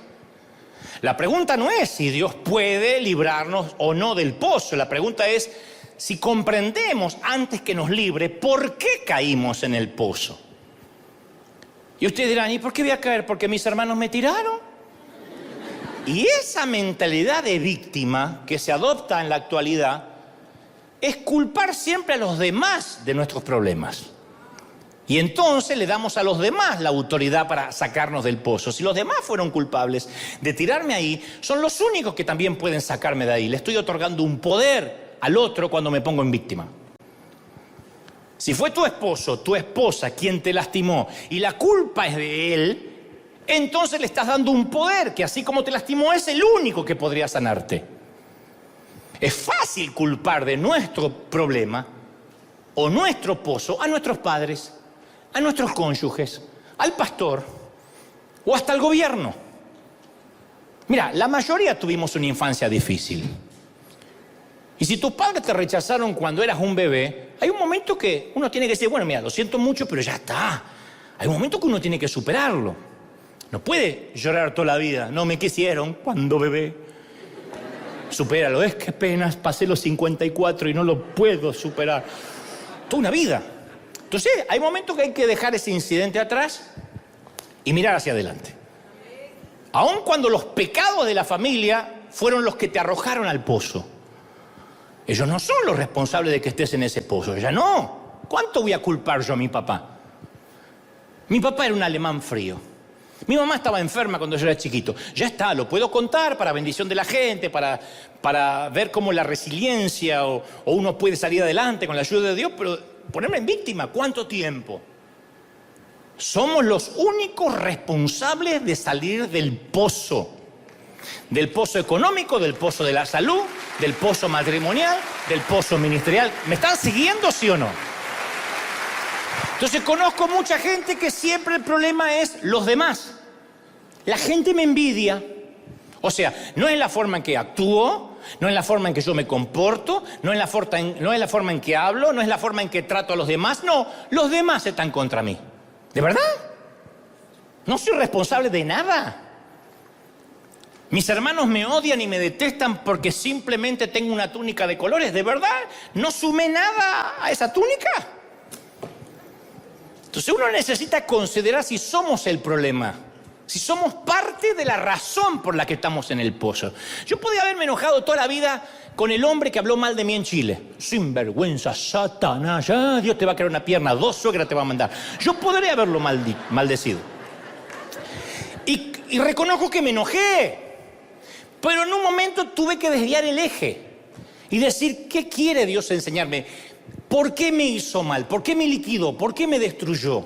la pregunta no es si Dios puede librarnos o no del pozo. La pregunta es si comprendemos antes que nos libre por qué caímos en el pozo. Y ustedes dirán, ¿y por qué voy a caer? ¿Porque mis hermanos me tiraron? Y esa mentalidad de víctima que se adopta en la actualidad es culpar siempre a los demás de nuestros problemas. Y entonces le damos a los demás la autoridad para sacarnos del pozo. Si los demás fueron culpables de tirarme ahí, son los únicos que también pueden sacarme de ahí. Le estoy otorgando un poder al otro cuando me pongo en víctima. Si fue tu esposo, tu esposa quien te lastimó y la culpa es de él, entonces le estás dando un poder que, así como te lastimó, es el único que podría sanarte. Es fácil culpar de nuestro problema o nuestro pozo a nuestros padres, a nuestros cónyuges, al pastor o hasta al gobierno. Mira, la mayoría tuvimos una infancia difícil. Y si tus padres te rechazaron cuando eras un bebé, hay un momento que uno tiene que decir, bueno, mira, lo siento mucho, pero ya está. Hay un momento que uno tiene que superarlo. No puede llorar toda la vida. No me quisieron cuando bebé. Supéralo. Es que apenas pasé los 54 y no lo puedo superar. Toda una vida. Entonces, hay momentos que hay que dejar ese incidente atrás y mirar hacia adelante. Aun cuando los pecados de la familia fueron los que te arrojaron al pozo. Ellos no son los responsables de que estés en ese pozo. Ella no. ¿Cuánto voy a culpar yo a mi papá? Mi papá era un alemán frío. Mi mamá estaba enferma cuando yo era chiquito. Ya está, lo puedo contar para bendición de la gente, para ver cómo la resiliencia o uno puede salir adelante con la ayuda de Dios, pero ponerme en víctima, ¿cuánto tiempo? Somos los únicos responsables de salir del pozo. Del pozo económico, del pozo de la salud, del pozo matrimonial, del pozo ministerial. ¿Me están siguiendo, sí o no? Entonces conozco mucha gente que siempre el problema es los demás. La gente me envidia. O sea, no es la forma en que actúo, no es la forma en que yo me comporto, no es la forma en que hablo, no es la forma en que trato a los demás. No, los demás están contra mí. ¿De verdad? No soy responsable de nada. Mis hermanos me odian y me detestan porque simplemente tengo una túnica de colores. ¿De verdad? ¿No sumé nada a esa túnica? Entonces uno necesita considerar si somos el problema, si somos parte de la razón por la que estamos en el pozo. Yo podía haberme enojado toda la vida con el hombre que habló mal de mí en Chile. Sinvergüenza, Satanás, ya Dios te va a crear una pierna, 2 suegras te va a mandar. Yo podría haberlo maldecido. Y reconozco que me enojé. Pero en un momento tuve que desviar el eje y decir, ¿qué quiere Dios enseñarme? ¿Por qué me hizo mal? ¿Por qué me liquidó? ¿Por qué me destruyó?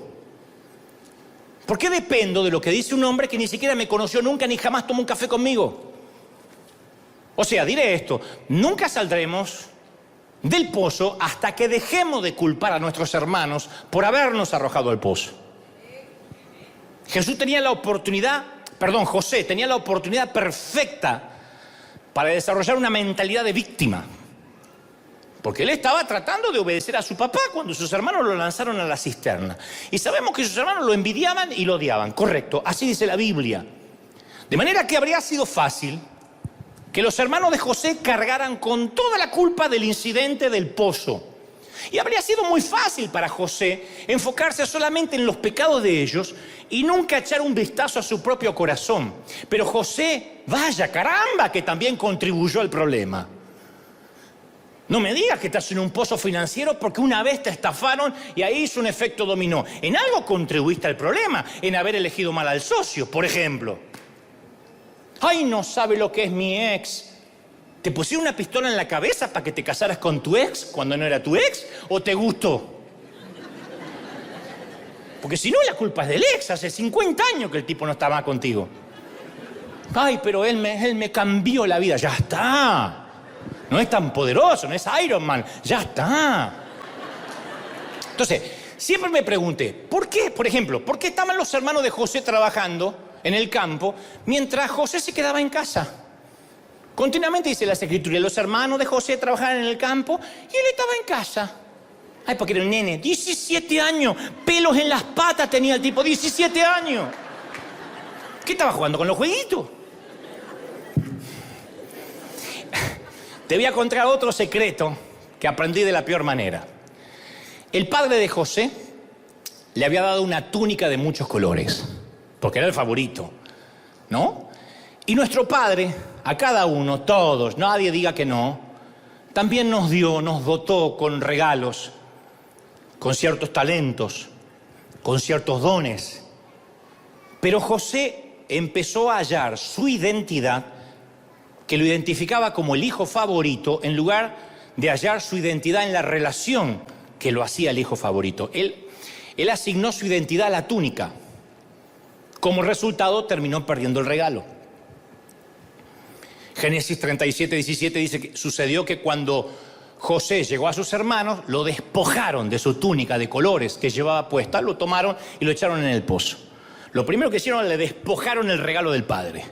¿Por qué dependo de lo que dice un hombre que ni siquiera me conoció nunca ni jamás tomó un café conmigo? O sea, diré esto, nunca saldremos del pozo hasta que dejemos de culpar a nuestros hermanos por habernos arrojado al pozo. Jesús tenía la oportunidad José tenía la oportunidad perfecta para desarrollar una mentalidad de víctima. Porque él estaba tratando de obedecer a su papá cuando sus hermanos lo lanzaron a la cisterna. Y sabemos que sus hermanos lo envidiaban y lo odiaban. Correcto, así dice la Biblia. De manera que habría sido fácil que los hermanos de José cargaran con toda la culpa del incidente del pozo. Y habría sido muy fácil para José enfocarse solamente en los pecados de ellos y nunca echar un vistazo a su propio corazón. Pero José, vaya, caramba, que también contribuyó al problema. No me digas que estás en un pozo financiero porque una vez te estafaron y ahí hizo un efecto dominó. En algo contribuiste al problema, en haber elegido mal al socio, por ejemplo. Ay, no sabe lo que es mi ex. ¿Te pusieron una pistola en la cabeza para que te casaras con tu ex cuando no era tu ex? ¿O te gustó? Porque si no, la culpa es del ex. Hace 50 años que el tipo no está más contigo. Ay, pero él me cambió la vida. Ya está. No es tan poderoso, no es Iron Man. Ya está. Entonces, siempre me pregunté, ¿por qué, por ejemplo, por qué estaban los hermanos de José trabajando en el campo mientras José se quedaba en casa? Continuamente dice las escrituras, los hermanos de José trabajaban en el campo y él estaba en casa. Ay, porque era un nene, 17 años, pelos en las patas tenía el tipo, 17 años. ¿Qué estaba jugando con los jueguitos? Te voy a contar otro secreto que aprendí de la peor manera. El padre de José le había dado una túnica de muchos colores, porque era el favorito, ¿no? Y nuestro padre, a cada uno, todos, nadie diga que no, también nos dotó con regalos, con ciertos talentos, con ciertos dones. Pero José empezó a hallar su identidad, que lo identificaba como el hijo favorito, en lugar de hallar su identidad en la relación que lo hacía el hijo favorito. Él asignó su identidad a la túnica. Como resultado, terminó perdiendo el regalo. Génesis 37, 17 dice que sucedió que cuando José llegó a sus hermanos, lo despojaron de su túnica de colores que llevaba puesta, lo tomaron y lo echaron en el pozo. Lo primero que hicieron, le despojaron el regalo del padre.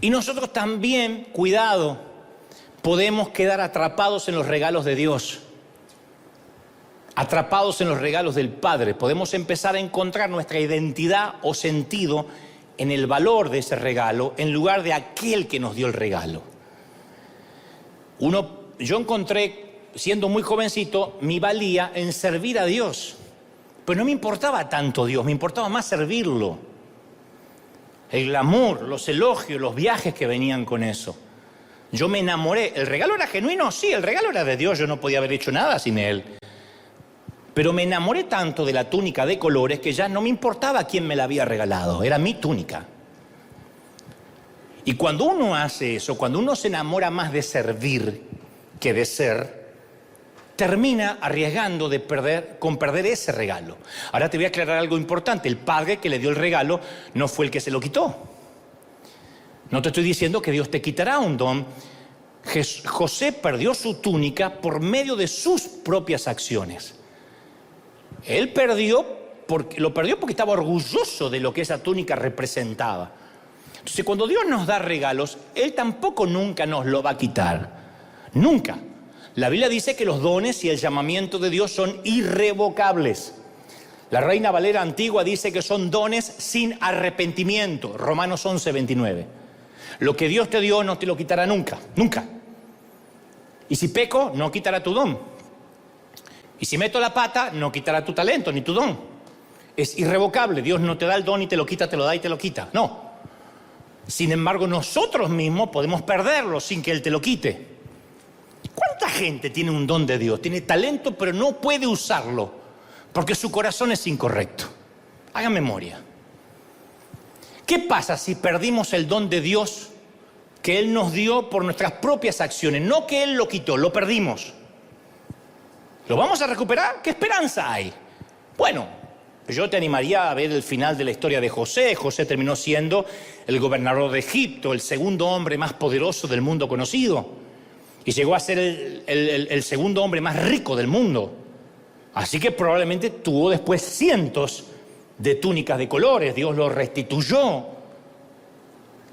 Y nosotros también, cuidado, podemos quedar atrapados en los regalos de Dios, atrapados en los regalos del Padre. Podemos empezar a encontrar nuestra identidad o sentido en el valor de ese regalo, en lugar de aquel que nos dio el regalo. Yo encontré, siendo muy jovencito, mi valía en servir a Dios. Pero no me importaba tanto Dios, me importaba más servirlo. El glamour, los elogios, los viajes que venían con eso. Yo me enamoré. ¿El regalo era genuino? Sí, el regalo era de Dios, yo no podía haber hecho nada sin él. Pero me enamoré tanto de la túnica de colores que ya no me importaba quién me la había regalado, era mi túnica. Y cuando uno hace eso, cuando uno se enamora más de servir que de ser, termina arriesgando con perder ese regalo. Ahora te voy a aclarar algo importante. El padre que le dio el regalo no fue el que se lo quitó. No te estoy diciendo que Dios te quitará un don. José perdió su túnica por medio de sus propias acciones. Él lo perdió porque estaba orgulloso de lo que esa túnica representaba. Entonces, cuando Dios nos da regalos, Él tampoco nunca nos lo va a quitar. Nunca. La Biblia dice que los dones y el llamamiento de Dios son irrevocables. La Reina Valera antigua dice que son dones sin arrepentimiento. Romanos 11, 29. Lo que Dios te dio no te lo quitará nunca, nunca. Y si peco, no quitará tu don. Y si meto la pata, no quitará tu talento ni tu don. Es irrevocable. Dios no te da el don y te lo quita, te lo da y te lo quita. No. Sin embargo, nosotros mismos podemos perderlo sin que Él te lo quite. ¿Cuánta gente tiene un don de Dios? Tiene talento, pero no puede usarlo porque su corazón es incorrecto. Haga memoria. ¿Qué pasa si perdimos el don de Dios que Él nos dio por nuestras propias acciones? No que Él lo quitó, lo perdimos. ¿Lo vamos a recuperar? ¿Qué esperanza hay? Bueno, yo te animaría a ver el final de la historia de José. José terminó siendo el gobernador de Egipto, el segundo hombre más poderoso del mundo conocido. Y llegó a ser el segundo hombre más rico del mundo. Así que probablemente tuvo después cientos de túnicas de colores. Dios lo restituyó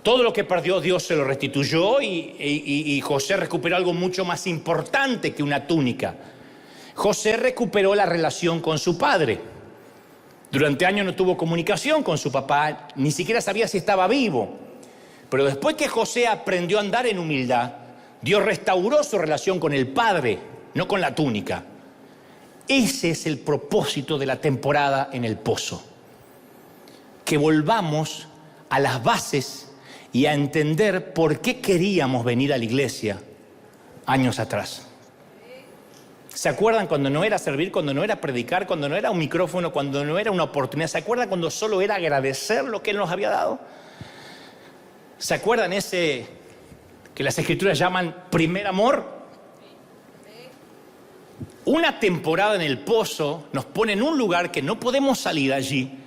Todo lo que perdió Dios se lo restituyó y José recuperó algo mucho más importante que una túnica. José recuperó la relación con su padre. Durante años no tuvo comunicación con su papá, ni siquiera sabía si estaba vivo. Pero después que José aprendió a andar en humildad, Dios restauró su relación con el padre, no con la túnica. Ese es el propósito de la temporada en el pozo. Que volvamos a las bases y a entender por qué queríamos venir a la iglesia años atrás. ¿Se acuerdan cuando no era servir, cuando no era predicar, cuando no era un micrófono, cuando no era una oportunidad? ¿Se acuerdan cuando solo era agradecer lo que Él nos había dado? ¿Se acuerdan ese que las Escrituras llaman primer amor? Una temporada en el pozo nos pone en un lugar que no podemos salir allí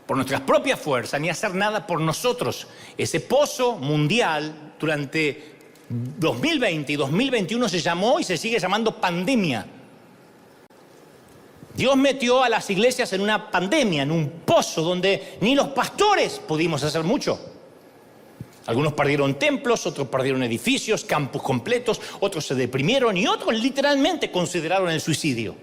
por nuestras propias fuerzas ni hacer nada por nosotros. Ese pozo mundial durante 2020 y 2021 se llamó y se sigue llamando pandemia. Dios metió a las iglesias en una pandemia, en un pozo donde ni los pastores pudimos hacer mucho. Algunos perdieron templos, otros perdieron edificios, campus completos, otros se deprimieron y otros literalmente consideraron el suicidio.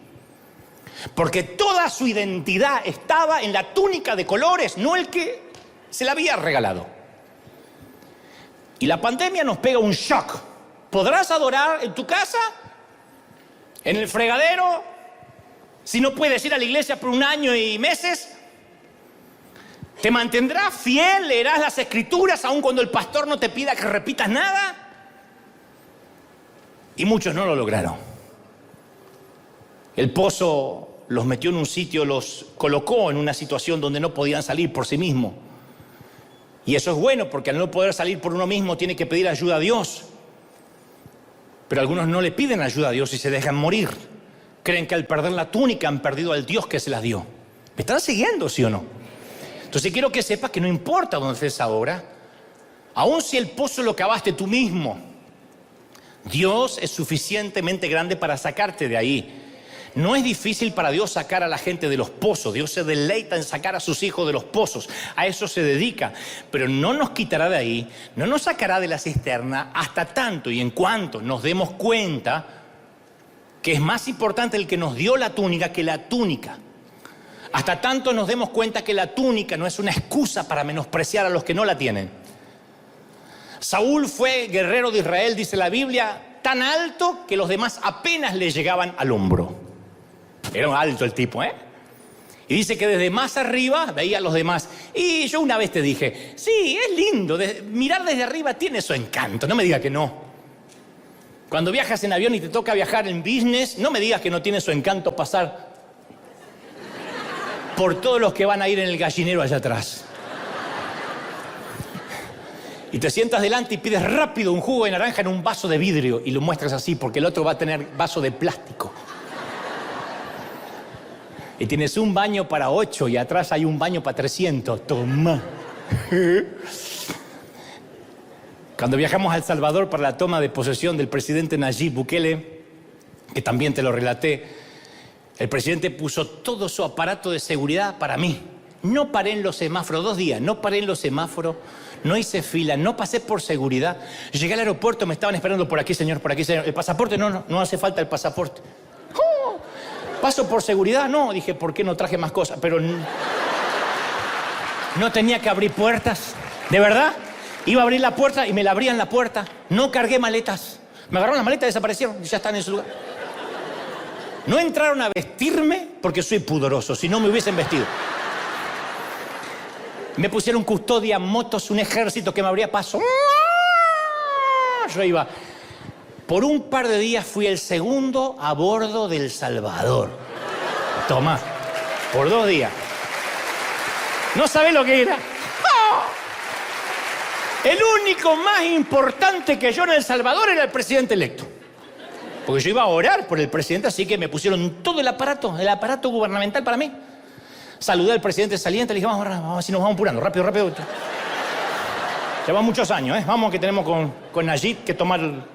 Porque toda su identidad estaba en la túnica de colores, no el que se la había regalado. Y la pandemia nos pega un shock. ¿Podrás adorar en tu casa? ¿En el fregadero? Si no puedes ir a la iglesia por un año y meses. ¿Te mantendrás fiel? ¿Leerás las Escrituras aun cuando el pastor no te pida que repitas nada? Y muchos no lo lograron. El pozo los metió en un sitio, los colocó en una situación donde no podían salir por sí mismos. Y eso es bueno, porque al no poder salir por uno mismo tiene que pedir ayuda a Dios. Pero algunos no le piden ayuda a Dios y se dejan morir. Creen que al perder la túnica han perdido al Dios que se las dio. ¿Me están siguiendo, sí o no? Entonces quiero que sepas que no importa dónde estés ahora, aun si el pozo lo cavaste tú mismo, Dios es suficientemente grande para sacarte de ahí. No es difícil para Dios sacar a la gente de los pozos. Dios se deleita en sacar a sus hijos de los pozos. A eso se dedica. Pero no nos quitará de ahí, no nos sacará de la cisterna hasta tanto y en cuanto nos demos cuenta que es más importante el que nos dio la túnica que la túnica. Hasta tanto nos demos cuenta que la túnica no es una excusa para menospreciar a los que no la tienen. Saúl fue guerrero de Israel, dice la Biblia, tan alto que los demás apenas le llegaban al hombro. Era un alto el tipo, ¿eh? Y dice que desde más arriba veía a los demás. Y yo una vez te dije, sí, es lindo, mirar desde arriba tiene su encanto, no me digas que no. Cuando viajas en avión y te toca viajar en business, no me digas que no tiene su encanto pasar por todos los que van a ir en el gallinero allá atrás. Y te sientas delante y pides rápido un jugo de naranja en un vaso de vidrio y lo muestras así porque el otro va a tener vaso de plástico. Y tienes un baño para 8 y atrás hay un baño para 300. Toma. Cuando viajamos a El Salvador para la toma de posesión del presidente Nayib Bukele, que también te lo relaté, el presidente puso todo su aparato de seguridad para mí. No paré en los semáforos, 2 días, no paré en los semáforos, no hice fila, no pasé por seguridad. Llegué al aeropuerto, me estaban esperando por aquí, señor, por aquí, señor. ¿El pasaporte? No hace falta el pasaporte. ¡Oh! ¿Paso por seguridad? No, dije, ¿por qué no traje más cosas? Pero no tenía que abrir puertas, ¿de verdad? Iba a abrir la puerta y me la abrían la puerta. No cargué maletas. Me agarraron las maletas y desaparecieron y ya están en su lugar. No entraron a vestirme porque soy pudoroso, si no me hubiesen vestido. Me pusieron custodia, motos, un ejército que me abría paso. Yo iba. Por un par de días fui el segundo a bordo del Salvador. Tomá, por 2 días. No sabés lo que era. El único más importante que yo en El Salvador era el presidente electo. Porque yo iba a orar por el presidente, así que me pusieron todo el aparato gubernamental para mí. Saludé al presidente saliente, le dije, vamos, así nos vamos apurando, rápido. Llevan muchos años, ¿eh? Vamos que tenemos con Nayib que tomar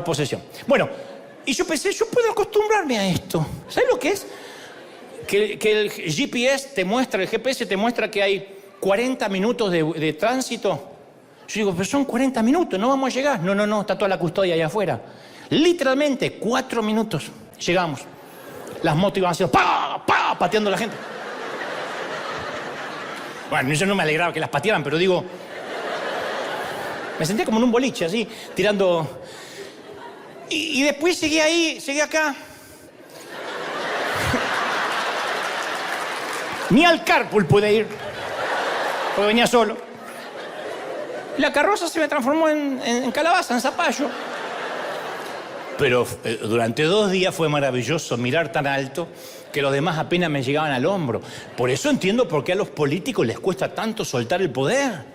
posesión. Bueno, y yo pensé, yo puedo acostumbrarme a esto. ¿Sabes lo que es? Que el GPS te muestra, el GPS te muestra que hay 40 minutos de tránsito. Yo digo, pero son 40 minutos, no vamos a llegar. No, está toda la custodia allá afuera. Literalmente, 4 minutos. Llegamos. Las motos iban haciendo pateando a la gente. Bueno, yo no me alegraba que las patearan, pero digo... Me sentía como en un boliche, así, tirando... Y después llegué acá. Ni al carpool pude ir, porque venía solo. La carroza se me transformó en calabaza, en zapallo. Pero durante 2 días fue maravilloso mirar tan alto que los demás apenas me llegaban al hombro. Por eso entiendo por qué a los políticos les cuesta tanto soltar el poder.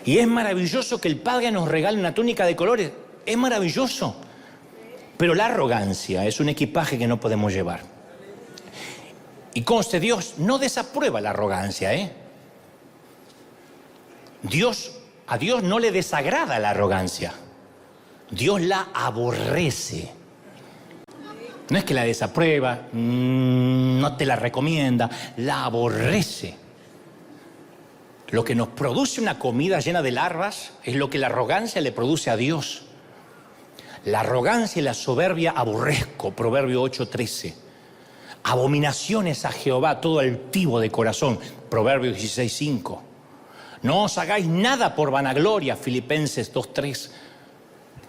Y es maravilloso que el Padre nos regale una túnica de colores. Es maravilloso. Pero la arrogancia es un equipaje que no podemos llevar. Y conste, Dios no desaprueba la arrogancia, ¿eh? A Dios no le desagrada la arrogancia. Dios la aborrece. No es que la desaprueba, no te la recomienda, la aborrece. Lo que nos produce una comida llena de larvas es lo que la arrogancia le produce a Dios. La arrogancia y la soberbia aborrezco, Proverbio 8:13. Abominaciones a Jehová todo altivo de corazón, Proverbios 16:5. No os hagáis nada por vanagloria, Filipenses 2:3.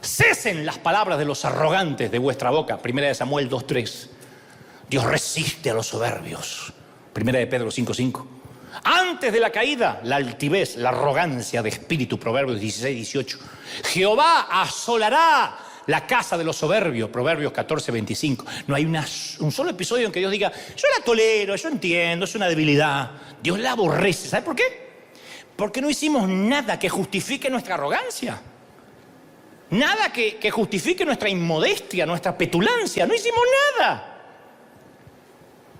Cesen las palabras de los arrogantes de vuestra boca, 1 Samuel 2:3. Dios resiste a los soberbios, 1 Pedro 5:5. Antes de la caída, la altivez, la arrogancia de espíritu, Proverbios 16:18. Jehová asolará la casa de los soberbios, Proverbios 14:25. No hay un solo episodio en que Dios diga, yo la tolero, yo entiendo, es una debilidad. Dios la aborrece. ¿Sabe por qué? Porque no hicimos nada que justifique nuestra arrogancia. Nada que justifique nuestra inmodestia, nuestra petulancia. No hicimos nada.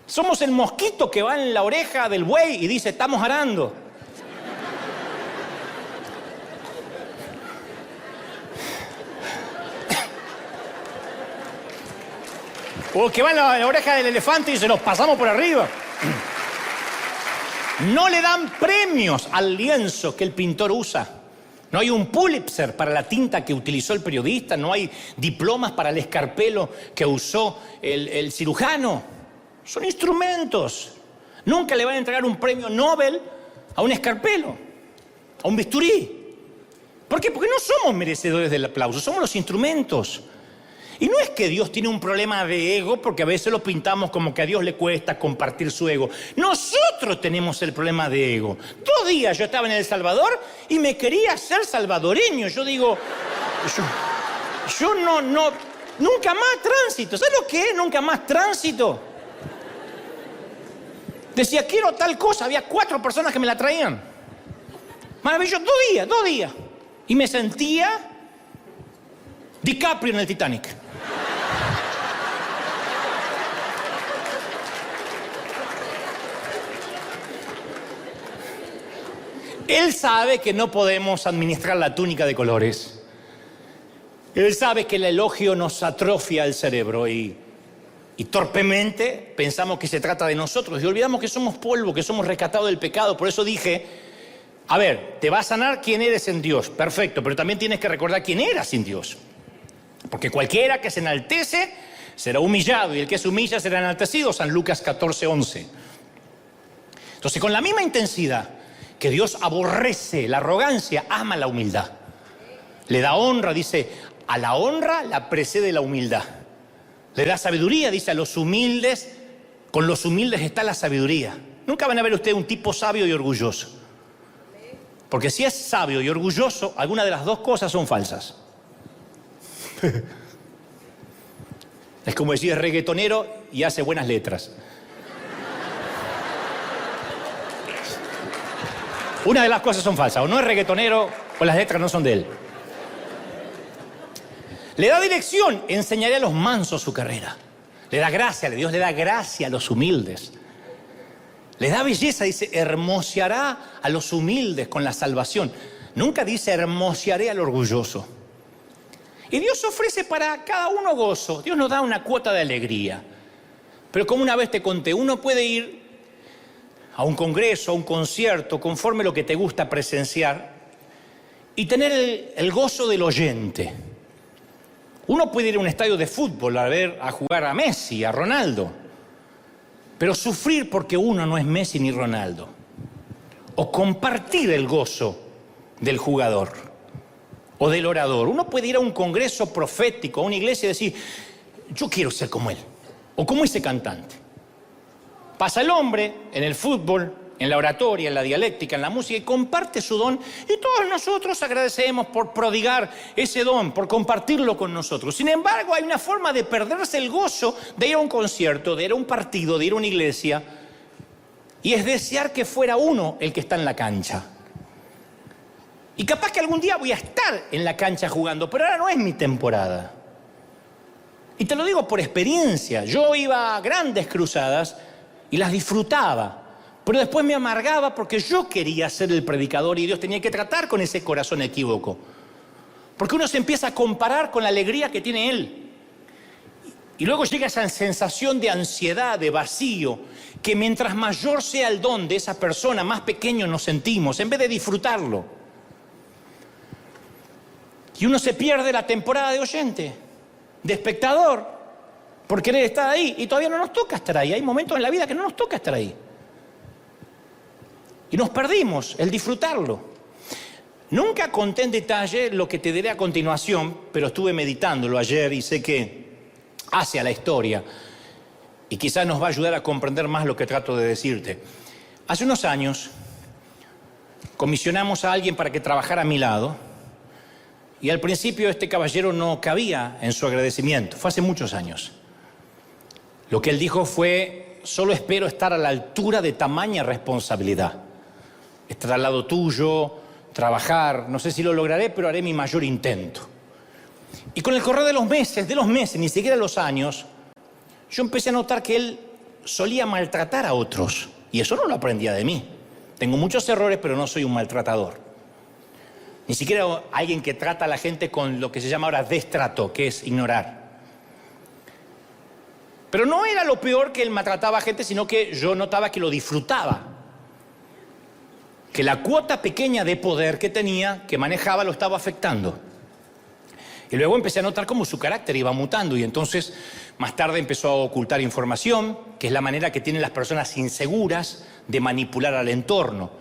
Somos el mosquito que va en la oreja del buey y dice, estamos arando. O que va en la oreja del elefante y dice, nos pasamos por arriba. No le dan premios al lienzo que el pintor usa. No hay un Pulitzer para la tinta que utilizó el periodista. No hay diplomas para el escarpelo que usó el cirujano. Son instrumentos. Nunca le van a entregar un premio Nobel a un escarpelo, a un bisturí. ¿Por qué? Porque no somos merecedores del aplauso, somos los instrumentos. Y no es que Dios tiene un problema de ego, porque a veces lo pintamos como que a Dios le cuesta compartir su ego. Nosotros tenemos el problema de ego. 2 días yo estaba en El Salvador y me quería ser salvadoreño. Yo digo, yo no, nunca más tránsito. ¿Sabes lo que es nunca más tránsito? Decía, quiero tal cosa. Había 4 personas que me la traían. Maravilloso. 2 días. Y me sentía DiCaprio en el Titanic. Él sabe que no podemos administrar la túnica de colores. Él sabe que el elogio nos atrofia el cerebro y torpemente pensamos que se trata de nosotros y olvidamos que somos polvo, que somos rescatados del pecado. Por eso dije, a ver, te va a sanar quién eres en Dios, perfecto, pero también tienes que recordar quién eras sin Dios. Porque cualquiera que se enaltece será humillado y el que se humilla será enaltecido, San Lucas 14:11. Entonces, con la misma intensidad que Dios aborrece la arrogancia, ama la humildad. Le da honra, dice, a la honra la precede la humildad. Le da sabiduría, dice, a los humildes, con los humildes está la sabiduría. Nunca van a ver ustedes un tipo sabio y orgulloso. Porque si es sabio y orgulloso, alguna de las dos cosas son falsas. Es como decir, es reggaetonero y hace buenas letras. Una de las cosas son falsas, o no es reggaetonero o las letras no son de él. Le da dirección, enseñaré a los mansos su carrera. Le da gracia, Dios le da gracia a los humildes. Le da belleza, dice, hermoseará a los humildes con la salvación. Nunca dice hermosearé al orgulloso. Y Dios ofrece para cada uno gozo. Dios nos da una cuota de alegría. Pero como una vez te conté, uno puede ir a un congreso, a un concierto, conforme lo que te gusta presenciar, y tener el gozo del oyente. Uno puede ir a un estadio de fútbol a jugar a Messi, a Ronaldo, pero sufrir porque uno no es Messi ni Ronaldo. O compartir el gozo del jugador o del orador. Uno puede ir a un congreso profético, a una iglesia y decir, yo quiero ser como él, o como ese cantante. Pasa el hombre en el fútbol, en la oratoria, en la dialéctica, en la música, y comparte su don, y todos nosotros agradecemos por prodigar ese don, por compartirlo con nosotros. Sin embargo, hay una forma de perderse el gozo de ir a un concierto, de ir a un partido, de ir a una iglesia, y es desear que fuera uno el que está en la cancha. Y capaz que algún día voy a estar en la cancha jugando, pero ahora no es mi temporada. Y te lo digo por experiencia. Yo iba a grandes cruzadas y las disfrutaba, pero después me amargaba porque yo quería ser el predicador y Dios tenía que tratar con ese corazón equívoco. Porque uno se empieza a comparar con la alegría que tiene Él. Y luego llega esa sensación de ansiedad, de vacío, que mientras mayor sea el don de esa persona, más pequeño nos sentimos, en vez de disfrutarlo. Y uno se pierde la temporada de oyente, de espectador, por querer estar ahí. Y todavía no nos toca estar ahí. Hay momentos en la vida que no nos toca estar ahí. Y nos perdimos el disfrutarlo. Nunca conté en detalle lo que te diré a continuación, pero estuve meditándolo ayer y sé que hace a la historia y quizás nos va a ayudar a comprender más lo que trato de decirte. Hace unos años comisionamos a alguien para que trabajara a mi lado y al principio este caballero no cabía en su agradecimiento. Fue hace muchos años. Lo que él dijo fue, solo espero estar a la altura de tamaña responsabilidad. Estar al lado tuyo, trabajar, no sé si lo lograré, pero haré mi mayor intento. Y con el correr de los meses, ni siquiera los años, yo empecé a notar que él solía maltratar a otros. Y eso no lo aprendía de mí. Tengo muchos errores, pero no soy un maltratador. Ni siquiera alguien que trata a la gente con lo que se llama ahora destrato, que es ignorar. Pero no era lo peor que él maltrataba a gente, sino que yo notaba que lo disfrutaba. Que la cuota pequeña de poder que tenía, que manejaba, lo estaba afectando. Y luego empecé a notar cómo su carácter iba mutando y entonces más tarde empezó a ocultar información, que es la manera que tienen las personas inseguras de manipular al entorno.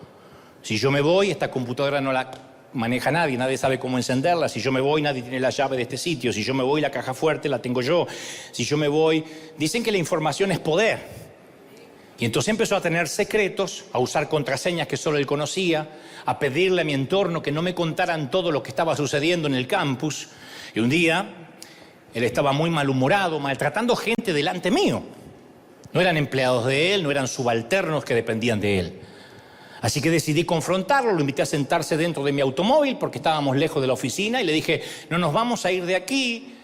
Si yo me voy, esta computadora no la maneja nadie, nadie sabe cómo encenderla. Si yo me voy, nadie tiene la llave de este sitio. Si yo me voy, la caja fuerte la tengo yo. Si yo me voy, dicen que la información es poder. Y entonces empezó a tener secretos, a usar contraseñas que solo él conocía, a pedirle a mi entorno que no me contaran todo lo que estaba sucediendo en el campus. Y un día, él estaba muy malhumorado, maltratando gente delante mío. No eran empleados de él, no eran subalternos que dependían de él. Así que decidí confrontarlo, lo invité a sentarse dentro de mi automóvil porque estábamos lejos de la oficina y le dije, no nos vamos a ir de aquí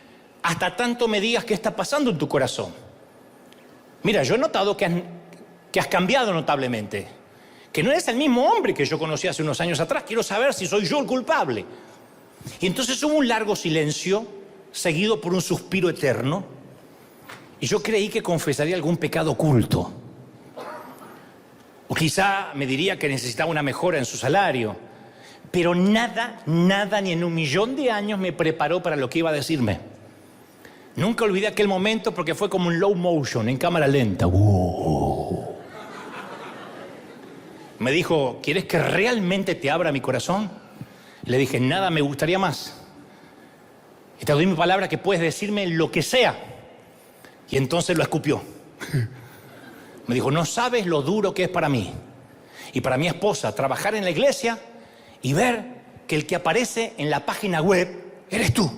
hasta tanto me digas qué está pasando en tu corazón. Mira, yo he notado que has cambiado notablemente, que no eres el mismo hombre que yo conocí hace unos años atrás. Quiero saber si soy yo el culpable. Y entonces hubo un largo silencio, seguido por un suspiro eterno, y yo creí que confesaría algún pecado oculto. O quizá me diría que necesitaba una mejora en su salario. Pero nada, ni en 1.000.000 de años me preparó para lo que iba a decirme. Nunca olvidé aquel momento porque fue como un low motion, en cámara lenta. Me dijo, ¿quieres que realmente te abra mi corazón? Le dije, nada me gustaría más. Y te doy mi palabra que puedes decirme lo que sea. Y entonces lo escupió. Me dijo, no sabes lo duro que es para mí y para mi esposa trabajar en la iglesia y ver que el que aparece en la página web eres tú.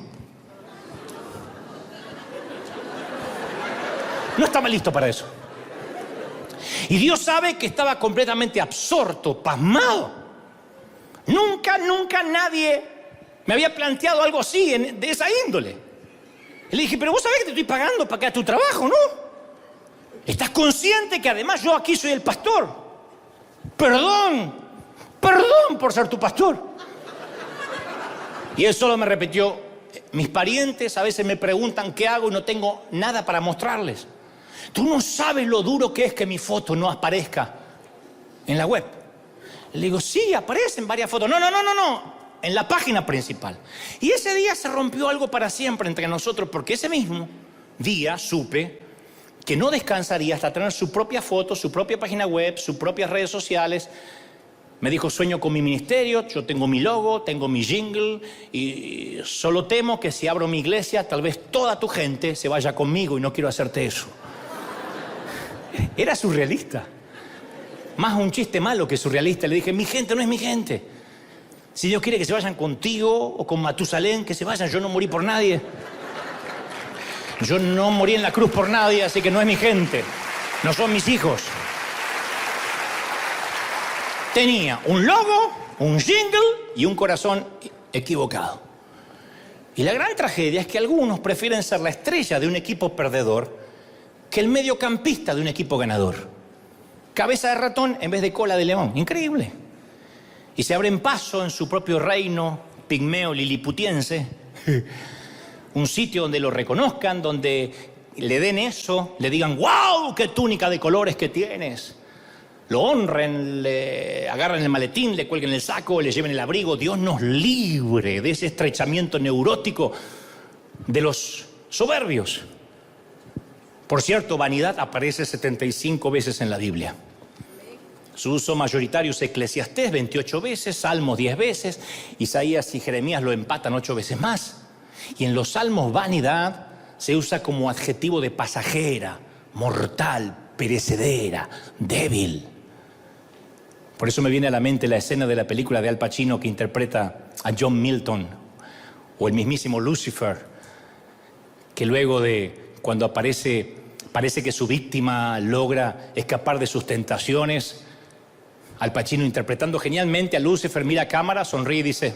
No estaba listo para eso. Y Dios sabe que estaba completamente absorto, pasmado. Nunca nadie me había planteado algo así, de esa índole. Y le dije, pero vos sabés que te estoy pagando para que hagas tu trabajo, ¿no? ¿Estás consciente que además yo aquí soy el pastor? Perdón por ser tu pastor. Y él solo me repitió, mis parientes a veces me preguntan qué hago y no tengo nada para mostrarles. Tú no sabes lo duro que es que mi foto no aparezca en la web. Le digo, sí, aparecen varias fotos. No, en la página principal. Y ese día se rompió algo para siempre entre nosotros, porque ese mismo día supe que no descansaría hasta tener su propia foto, su propia página web, sus propias redes sociales. Me dijo, sueño con mi ministerio, yo tengo mi logo, tengo mi jingle, y solo temo que si abro mi iglesia, tal vez toda tu gente se vaya conmigo y no quiero hacerte eso. Era surrealista. Más un chiste malo que surrealista. Le dije, mi gente no es mi gente. Si Dios quiere que se vayan contigo o con Matusalén, que se vayan. Yo no morí por nadie. Yo no morí en la cruz por nadie, así que no es mi gente. No son mis hijos. Tenía un logo, un jingle y un corazón equivocado. Y la gran tragedia es que algunos prefieren ser la estrella de un equipo perdedor que el mediocampista de un equipo ganador. Cabeza de ratón en vez de cola de león. Increíble. Y se abren paso en su propio reino pigmeo liliputiense. Un sitio donde lo reconozcan, donde le den eso, le digan, ¡wow! ¡Qué túnica de colores que tienes! Lo honren, le agarren el maletín, le cuelguen el saco, le lleven el abrigo. Dios nos libre de ese estrechamiento neurótico de los soberbios. Por cierto, vanidad aparece 75 veces en la Biblia. Su uso mayoritario es Eclesiastés 28 veces, Salmos 10 veces, Isaías y Jeremías lo empatan 8 veces más. Y en los Salmos vanidad se usa como adjetivo de pasajera, mortal, perecedera, débil. Por eso me viene a la mente la escena de la película de Al Pacino que interpreta a John Milton, o el mismísimo Lucifer, que luego de cuando parece que su víctima logra escapar de sus tentaciones, Al Pacino interpretando genialmente a Lucifer mira a cámara, sonríe y dice,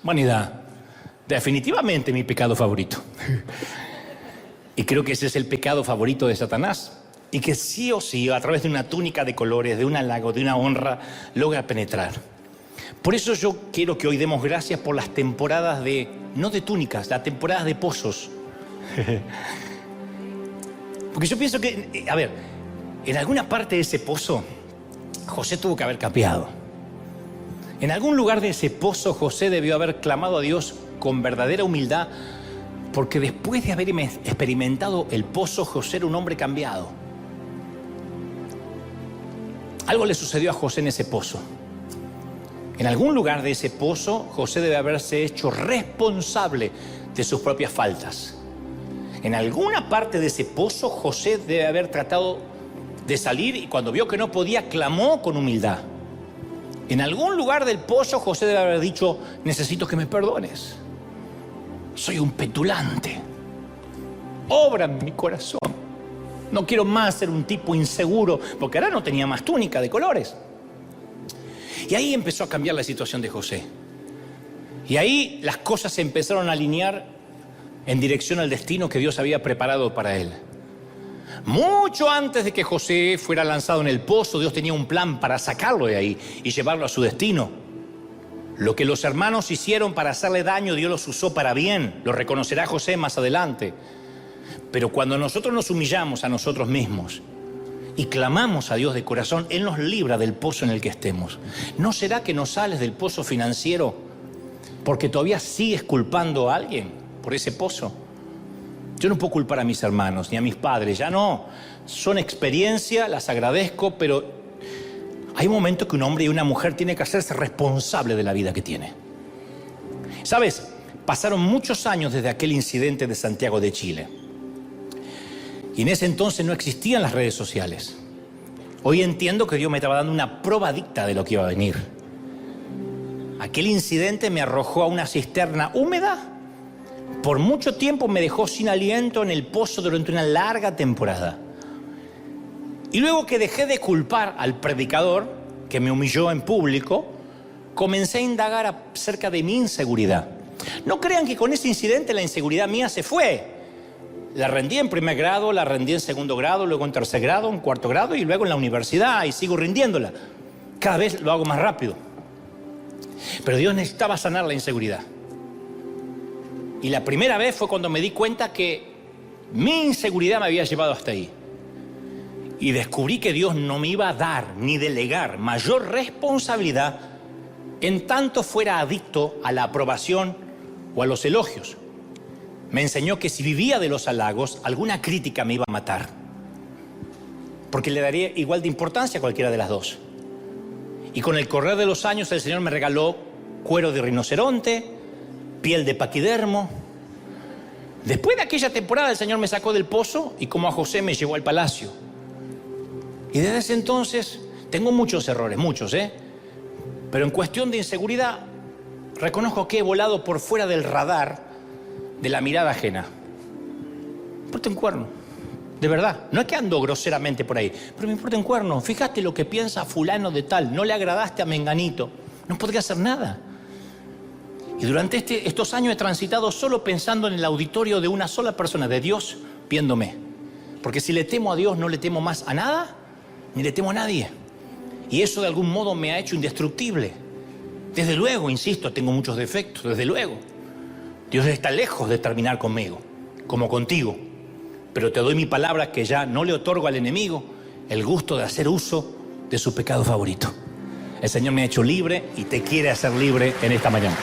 vanidad, definitivamente mi pecado favorito. Y creo que ese es el pecado favorito de Satanás. Y que sí o sí, a través de una túnica de colores, de un halago, de una honra, logra penetrar. Por eso yo quiero que hoy demos gracias por las temporadas no de túnicas, las temporadas de pozos. Porque yo pienso que, en alguna parte de ese pozo, José tuvo que haber cambiado. En algún lugar de ese pozo, José debió haber clamado a Dios con verdadera humildad, porque después de haber experimentado el pozo, José era un hombre cambiado. Algo le sucedió a José en ese pozo. En algún lugar de ese pozo, José debe haberse hecho responsable de sus propias faltas. En alguna parte de ese pozo, José debe haber tratado de salir y cuando vio que no podía, clamó con humildad. En algún lugar del pozo, José debe haber dicho, necesito que me perdones. Soy un petulante. Obra en mi corazón. No quiero más ser un tipo inseguro, porque ahora no tenía más túnica de colores. Y ahí empezó a cambiar la situación de José. Y ahí las cosas se empezaron a alinear en dirección al destino que Dios había preparado para él. Mucho antes de que José fuera lanzado en el pozo, Dios tenía un plan para sacarlo de ahí y llevarlo a su destino. Lo que los hermanos hicieron para hacerle daño, Dios los usó para bien. Lo reconocerá José más adelante. Pero cuando nosotros nos humillamos a nosotros mismos y clamamos a Dios de corazón, Él nos libra del pozo en el que estemos. ¿No será que no sales del pozo financiero porque todavía sigues culpando a alguien por ese pozo? Yo no puedo culpar a mis hermanos ni a mis padres, ya no. Son experiencia, las agradezco, pero hay momentos que un hombre y una mujer tienen que hacerse responsable de la vida que tiene. ¿Sabes? Pasaron muchos años desde aquel incidente de Santiago de Chile. Y en ese entonces no existían las redes sociales. Hoy entiendo que Dios me estaba dando una probadita de lo que iba a venir. Aquel incidente me arrojó a una cisterna húmeda. Por mucho tiempo me dejó sin aliento en el pozo durante una larga temporada. Y luego que dejé de culpar al predicador, que me humilló en público, comencé a indagar acerca de mi inseguridad. No crean que con ese incidente la inseguridad mía se fue. La rendí en primer grado, la rendí en segundo grado, luego en tercer grado, en cuarto grado y luego en la universidad y sigo rindiéndola. Cada vez lo hago más rápido. Pero Dios necesitaba sanar la inseguridad. Y la primera vez fue cuando me di cuenta que mi inseguridad me había llevado hasta ahí. Y descubrí que Dios no me iba a dar ni delegar mayor responsabilidad en tanto fuera adicto a la aprobación o a los elogios. Me enseñó que si vivía de los halagos, alguna crítica me iba a matar, porque le daría igual de importancia a cualquiera de las dos. Y con el correr de los años el Señor me regaló cuero de rinoceronte, piel de paquidermo. Después de aquella temporada el Señor me sacó del pozo y como a José me llevó al palacio. Y desde ese entonces tengo muchos errores, muchos, pero en cuestión de inseguridad reconozco que he volado por fuera del radar de la mirada ajena. Me importa un cuerno, de verdad. No es que ando groseramente por ahí, pero me importa un cuerno. Fíjate lo que piensa fulano de tal, no le agradaste a menganito, no podría hacer nada. Y durante estos años he transitado solo pensando en el auditorio de una sola persona, de Dios, viéndome. Porque si le temo a Dios, no le temo más a nada, ni le temo a nadie. Y eso de algún modo me ha hecho indestructible. Desde luego, insisto, tengo muchos defectos, desde luego. Dios está lejos de terminar conmigo, como contigo. Pero te doy mi palabra que ya no le otorgo al enemigo el gusto de hacer uso de su pecado favorito. El Señor me ha hecho libre y te quiere hacer libre en esta mañana.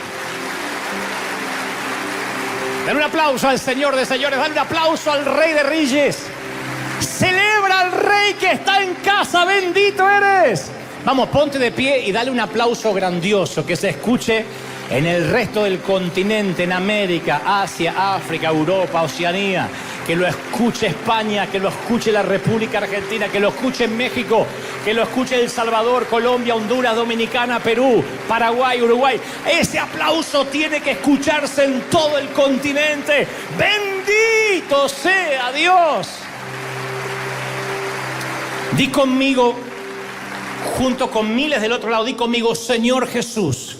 Dale un aplauso al Señor de señores, dale un aplauso al Rey de Reyes. Celebra al Rey que está en casa, bendito eres. Vamos, ponte de pie y dale un aplauso grandioso que se escuche en el resto del continente, en América, Asia, África, Europa, Oceanía. Que lo escuche España, que lo escuche la República Argentina, que lo escuche México, que lo escuche El Salvador, Colombia, Honduras, Dominicana, Perú, Paraguay, Uruguay. Ese aplauso tiene que escucharse en todo el continente. ¡Bendito sea Dios! Di conmigo, junto con miles del otro lado, di conmigo: Señor Jesús,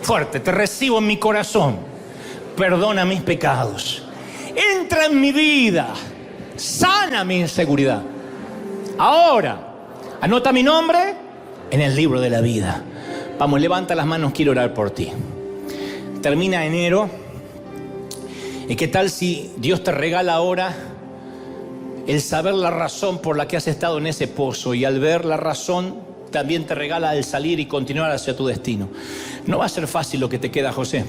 fuerte, te recibo en mi corazón, perdona mis pecados, entra en mi vida, sana mi inseguridad. Ahora, anota mi nombre en el libro de la vida. Vamos, levanta las manos, quiero orar por ti. Termina enero, ¿y qué tal si Dios te regala ahora el saber la razón por la que has estado en ese pozo, y al ver la razón también te regala el salir y continuar hacia tu destino? No va a ser fácil lo que te queda, José.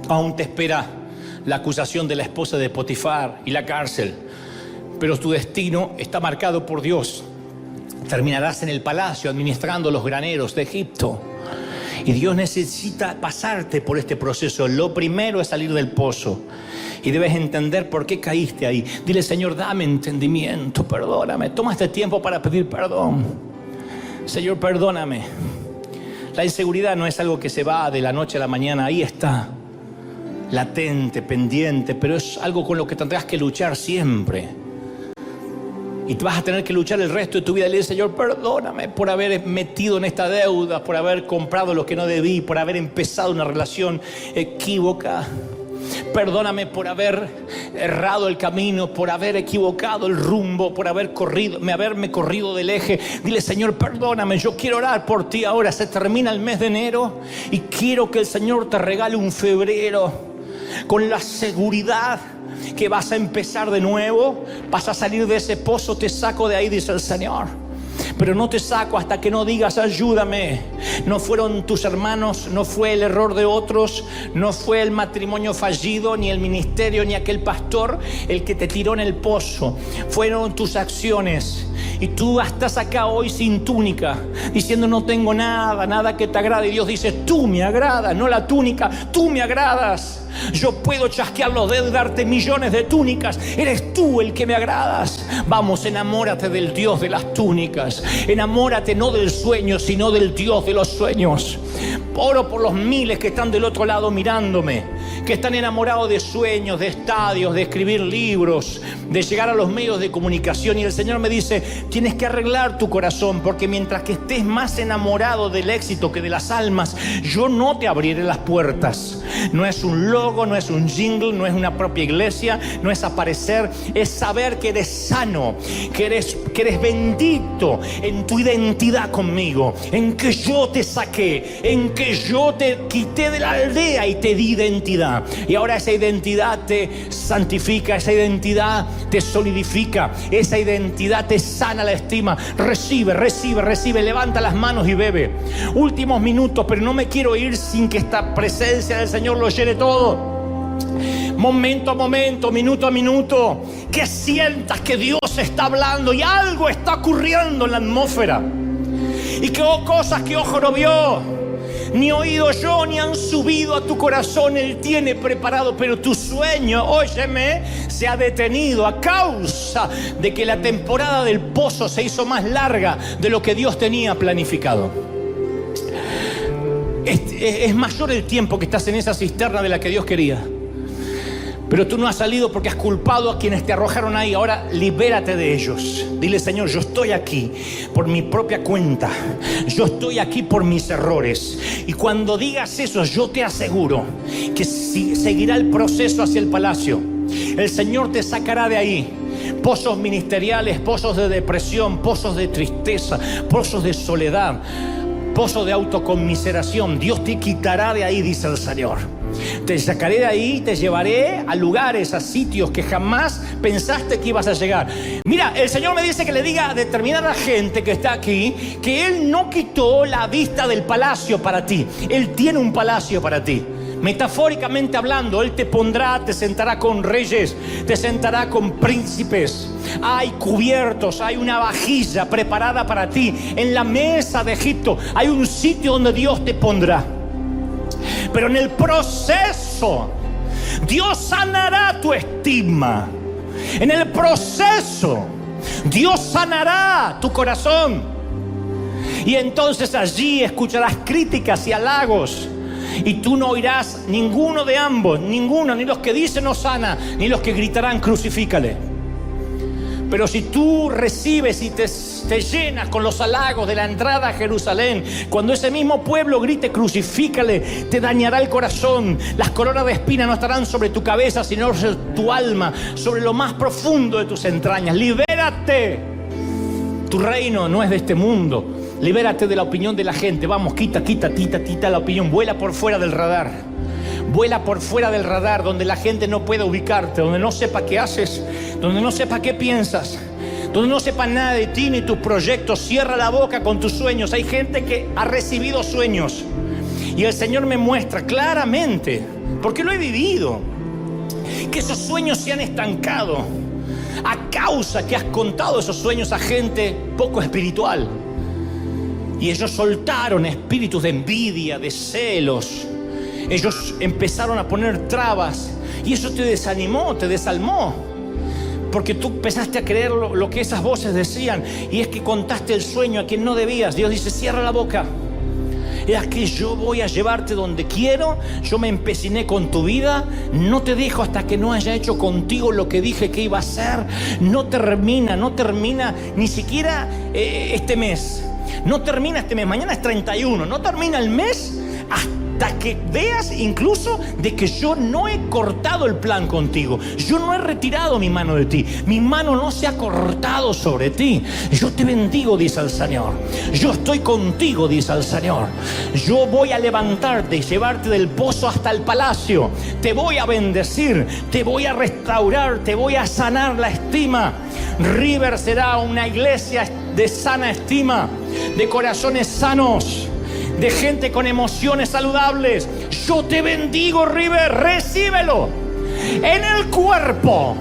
Aún te espera la acusación de la esposa de Potifar y la cárcel, pero tu destino está marcado por Dios. Terminarás en el palacio administrando los graneros de Egipto. Y Dios necesita pasarte por este proceso. Lo primero es salir del pozo. Y debes entender por qué caíste ahí. Dile: Señor, dame entendimiento, perdóname. Toma este tiempo para pedir perdón. Señor, perdóname. La inseguridad no es algo que se va de la noche a la mañana. Ahí está, latente, pendiente, pero es algo con lo que tendrás que luchar siempre. Y vas a tener que luchar el resto de tu vida. Le dices: Señor, perdóname por haber metido en esta deuda, por haber comprado lo que no debí, por haber empezado una relación equívoca. Perdóname por haber errado el camino, por haber equivocado el rumbo, por haberme corrido del eje. Dile: Señor, perdóname, yo quiero orar por ti ahora. Se termina el mes de enero y quiero que el Señor te regale un febrero con la seguridad que vas a empezar de nuevo, vas a salir de ese pozo. Te saco de ahí, dice el Señor, pero no te saco hasta que no digas: ayúdame. No fueron tus hermanos, no fue el error de otros, no fue el matrimonio fallido, ni el ministerio, ni aquel pastor el que te tiró en el pozo. Fueron tus acciones. Y tú estás acá hoy sin túnica, diciendo: no tengo nada que te agrade. Y Dios dice: tú me agradas, no la túnica, tú me agradas. Yo puedo chasquear los dedos y darte millones de túnicas. Eres tú el que me agradas. Vamos, enamórate del Dios de las túnicas. Enamórate no del sueño, sino del Dios de los sueños. Oro por los miles que están del otro lado mirándome, que están enamorados de sueños, de estadios, de escribir libros, de llegar a los medios de comunicación. Y el Señor me dice: tienes que arreglar tu corazón, porque mientras que estés más enamorado del éxito que de las almas, yo no te abriré las puertas. No es un logo, no es un jingle, no es una propia iglesia, no es aparecer, es saber que eres sano, que eres bendito en tu identidad conmigo, en que yo te saqué, en que yo te quité de la aldea y te di identidad. identidad. Y ahora esa identidad te santifica, esa identidad te solidifica, esa identidad te sana la estima. Recibe, recibe, recibe. Levanta las manos y bebe. Últimos minutos, pero no me quiero ir sin que esta presencia del Señor lo llene todo. Momento a momento, minuto a minuto, que sientas que Dios está hablando y algo está ocurriendo en la atmósfera. Y que cosas que ojo no vio, ni oído yo, ni han subido a tu corazón, Él tiene preparado. Pero tu sueño, óyeme, se ha detenido a causa de que la temporada del pozo se hizo más larga de lo que Dios tenía planificado. Es mayor el tiempo que estás en esa cisterna de la que Dios quería. Pero tú no has salido porque has culpado a quienes te arrojaron ahí. Ahora libérate de ellos. Dile: Señor, yo estoy aquí por mi propia cuenta. Yo estoy aquí por mis errores. Y cuando digas eso, yo te aseguro que seguirá el proceso hacia el palacio. El Señor te sacará de ahí. Pozos ministeriales, pozos de depresión, pozos de tristeza, pozos de soledad, pozos de autoconmiseración. Dios te quitará de ahí, dice el Señor. Te sacaré de ahí, te llevaré a lugares, a sitios que jamás pensaste que ibas a llegar. Mira, el Señor me dice que le diga a determinada gente que está aquí que Él no quitó la vista del palacio para ti. Él tiene un palacio para ti. Metafóricamente hablando, Él te pondrá, te sentará con reyes, te sentará con príncipes. Hay cubiertos, hay una vajilla preparada para ti. En la mesa de Egipto hay un sitio donde Dios te pondrá. Pero en el proceso, Dios sanará tu estima. En el proceso, Dios sanará tu corazón. Y entonces allí escucharás críticas y halagos. Y tú no oirás ninguno de ambos, ninguno, ni los que dicen Hosana, ni los que gritarán crucifícale. Pero si tú recibes y te llenas con los halagos de la entrada a Jerusalén, cuando ese mismo pueblo grite crucifícale, te dañará el corazón. Las coronas de espina no estarán sobre tu cabeza, sino sobre tu alma, sobre lo más profundo de tus entrañas. Libérate. Tu reino no es de este mundo. Libérate de la opinión de la gente. Vamos, quita la opinión. Vuela por fuera del radar. Vuela por fuera del radar, donde la gente no pueda ubicarte, donde no sepa qué haces, donde no sepa qué piensas, donde no sepa nada de ti ni tus proyectos. Cierra la boca con tus sueños. Hay gente que ha recibido sueños y el Señor me muestra claramente, porque lo he vivido, que esos sueños se han estancado a causa que has contado esos sueños a gente poco espiritual. Y ellos soltaron espíritus de envidia, de celos. Ellos empezaron a poner trabas y eso te desanimó, te desalmó, porque tú empezaste a creer lo que esas voces decían, y es que contaste el sueño a quien no debías. Dios dice: cierra la boca. Es que yo voy a llevarte donde quiero. Yo me empeciné con tu vida. No te dejo hasta que no haya hecho contigo lo que dije que iba a hacer. No termina ni siquiera este mes. No termina este mes. Mañana es 31. No termina el mes hasta que veas incluso de que yo no he cortado el plan contigo. Yo no he retirado mi mano de ti. Mi mano no se ha cortado sobre ti. Yo te bendigo, dice el Señor. Yo estoy contigo, dice el Señor. Yo voy a levantarte y llevarte del pozo hasta el palacio. Te voy a bendecir, te voy a restaurar, te voy a sanar la estima. River será una iglesia de sana estima, de corazones sanos, de gente con emociones saludables. Yo te bendigo, River, recíbelo en el cuerpo,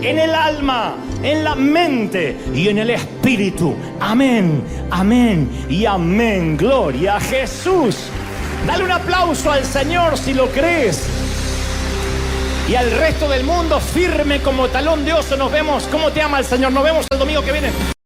en el alma, en la mente y en el espíritu. Amén, amén y amén. Gloria a Jesús. Dale un aplauso al Señor si lo crees. Y al resto del mundo, firme como talón de oso. Nos vemos. ¿Cómo te ama el Señor? Nos vemos el domingo que viene.